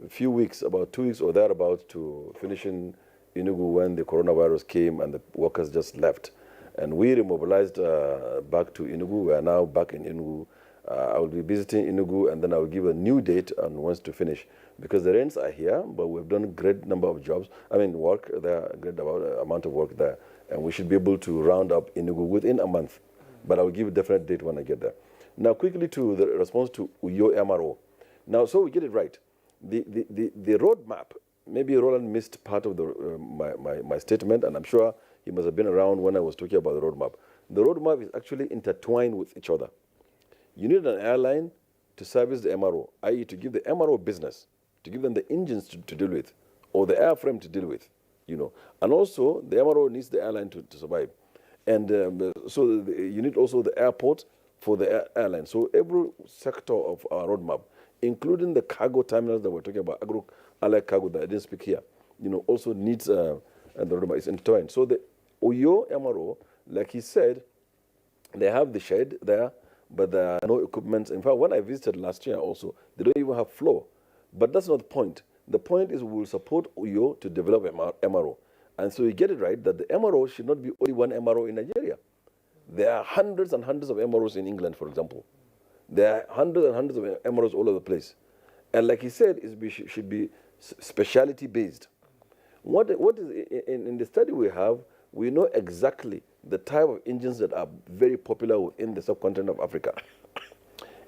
few weeks, about 2 weeks or thereabout, to finishing Enugu when the coronavirus came and the workers just left. And we remobilized back to Enugu. We are now back in Enugu. I will be visiting Enugu, and then I will give a new date on once to finish, because the rents are here, but we've done a great number of jobs. I mean, work there, a great amount of work there, and we should be able to round up Enugu within a month. But I will give a definite date when I get there. Now, quickly to the response to Uyo MRO. Now, so we get it right. The roadmap. Maybe Roland missed part of my statement, and I'm sure he must have been around when I was talking about the roadmap. The roadmap is actually intertwined with each other. You need an airline to service the MRO, i.e. to give the MRO business, to give them the engines to deal with, or the airframe to deal with, you know. And also, the MRO needs the airline to survive. And you need also the airport for the airline. So every sector of our roadmap, including the cargo terminals that we're talking about, agro-allied cargo that I didn't speak here, you know, also needs, and the roadmap is intertwined. So the Uyo MRO, like he said, they have the shed there, but there are no equipment. In fact, when I visited last year also, they don't even have floor. But that's not the point. The point is we will support Uyo to develop MRO. And so you get it right that the MRO should not be only one MRO in Nigeria. There are hundreds and hundreds of MROs in England, for example. There are hundreds and hundreds of MROs all over the place. And like he said, it should be speciality based. What is in the study we have, we know exactly the type of engines that are very popular in the subcontinent of Africa.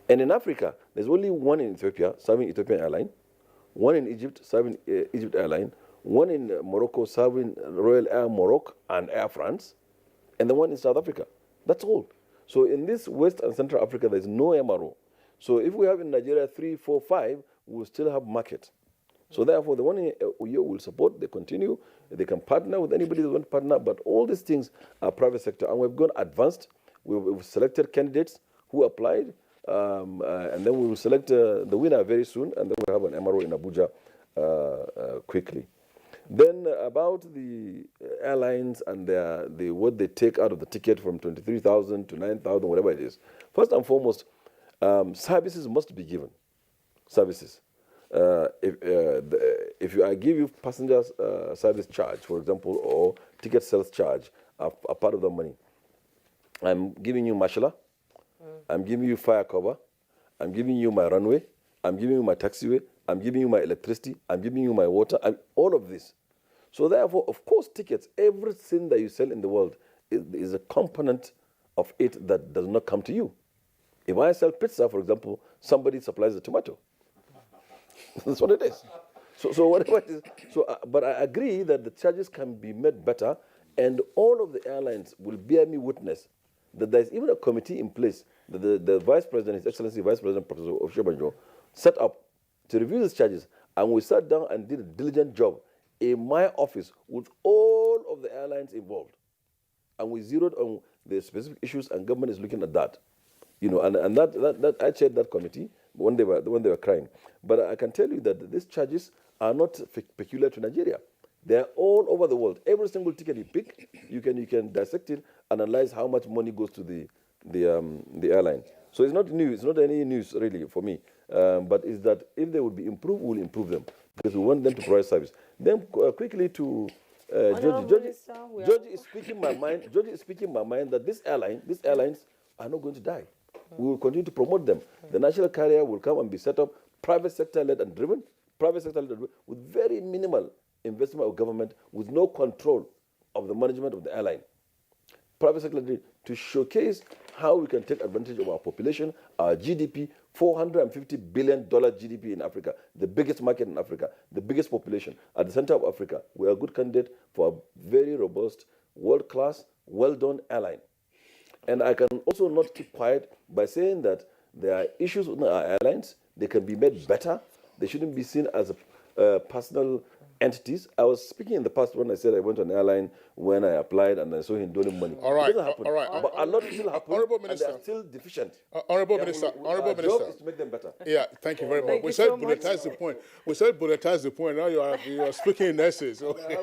And in Africa, there's only one in Ethiopia, serving Ethiopian Airline, one in Egypt, serving Egypt Airline, one in Morocco, serving Royal Air Morocco and Air France, and the one in South Africa. That's all. So in this West and Central Africa, there's no MRO. So if we have in Nigeria 3, 4, 5, we'll still have market. So therefore, the one in Uyo will support, they continue, they can partner with anybody that wants to partner, but all these things are private sector. And we've gone advanced. We've selected candidates who applied, and then we will select the winner very soon, and then we'll have an MRO in Abuja quickly. Then about the airlines and what they take out of the ticket from 23,000 to 9,000, whatever it is. First and foremost, services must be given. Services. If I give you passenger service charge, for example, or ticket sales charge, a part of the money, I'm giving you Mashallah, I'm giving you fire cover, I'm giving you my runway, I'm giving you my taxiway, I'm giving you my electricity, I'm giving you my water, all of this. So therefore, of course, tickets, everything that you sell in the world is a component of it that does not come to you. If I sell pizza, for example, somebody supplies the tomato. That's what it is. So whatever it is. But I agree that the charges can be made better, and all of the airlines will bear me witness that there's even a committee in place that the Vice President, His Excellency Vice President Professor Oshibanjo, set up to review these charges. And we sat down and did a diligent job in my office with all of the airlines involved. And we zeroed on the specific issues, and government is looking at that. You know, and that I chaired that committee when they were crying. But I can tell you that these charges are not peculiar to Nigeria. They are all over the world. Every single ticket you pick, you can dissect it, analyze how much money goes to the airline. So it's not new. It's not any news really for me. But is that if they would be improved, we'll improve them because we want them to provide service. Then quickly to Georgie is speaking my mind. Georgie is speaking my mind that these airlines are not going to die. We will continue to promote them. The national carrier will come and be set up, private sector-led and driven, with very minimal investment of government, with no control of the management of the airline. private sector to showcase how we can take advantage of our population, our GDP, $450 billion GDP in Africa, the biggest market in Africa, the biggest population at the center of Africa. We are a good candidate for a very robust, world-class, well-done airline. And I can also not keep quiet by saying that there are issues with our airlines. They can be made better. They shouldn't be seen as personal entities. I was speaking in the past when I said I went on an airline when I applied and I saw him donating money. All right, it doesn't happen. all right. But a lot still happen. Honourable And Minister. they are still deficient. Honourable Yeah, Minister, our Honourable job Minister. is to make them better. Yeah, thank you very much. Thank We you said so much. bulletize the point. We said bulletize the point. Now you are speaking in essays. Okay.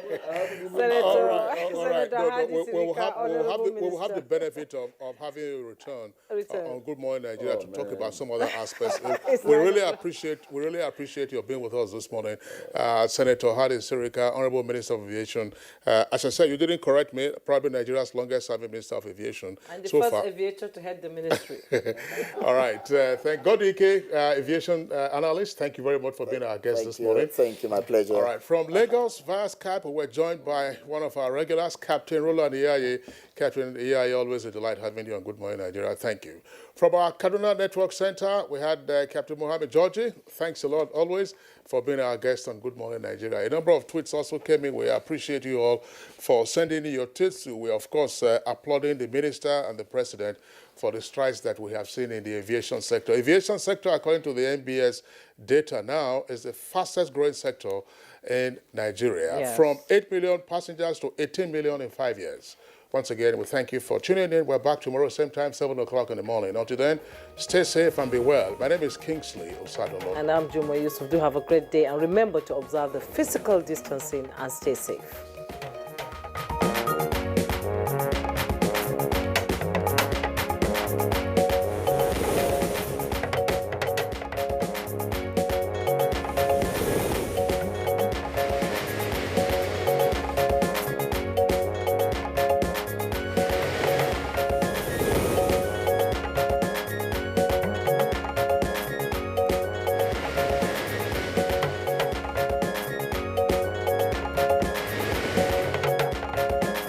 Senator, All right. Senator Hadi We will Sirika, have the benefit of having a return on Good Morning Nigeria to talk about some other aspects. we really appreciate your being with us this morning, Senator Hadi Sirika, Honourable Minister of Aviation. As I said, you didn't correct me. Probably Nigeria's longest-serving Minister of Aviation and the so first far. aviator to head the ministry. All right. Thank God, Ike, aviation analyst. Thank you very much for being our guest this morning. Thank you, my pleasure. All right. From Lagos via Skype, we're joined by one of our regulars, Captain Roland Iyaye. Captain Iyaye, always a delight having you on Good Morning Nigeria. Thank you. From our Kaduna Network Center, we had Captain Mohammed Georgie. Thanks a lot, always, for being our guest on Good Morning Nigeria. A number of tweets also came in. We appreciate you all for sending in your tweets. We, of course, applauding the minister and the president for the strides that we have seen in the aviation sector. Aviation sector, according to the NBS data now, is the fastest growing sector in Nigeria, Yes. from 8 million passengers to 18 million in 5 years. Once again, we thank you for tuning in. We're back tomorrow, same time, 7 o'clock in the morning. Until then, stay safe and be well. My name is Kingsley Osadolo. And I'm Juma Yusuf. Do have a great day. And remember to observe the physical distancing and stay safe.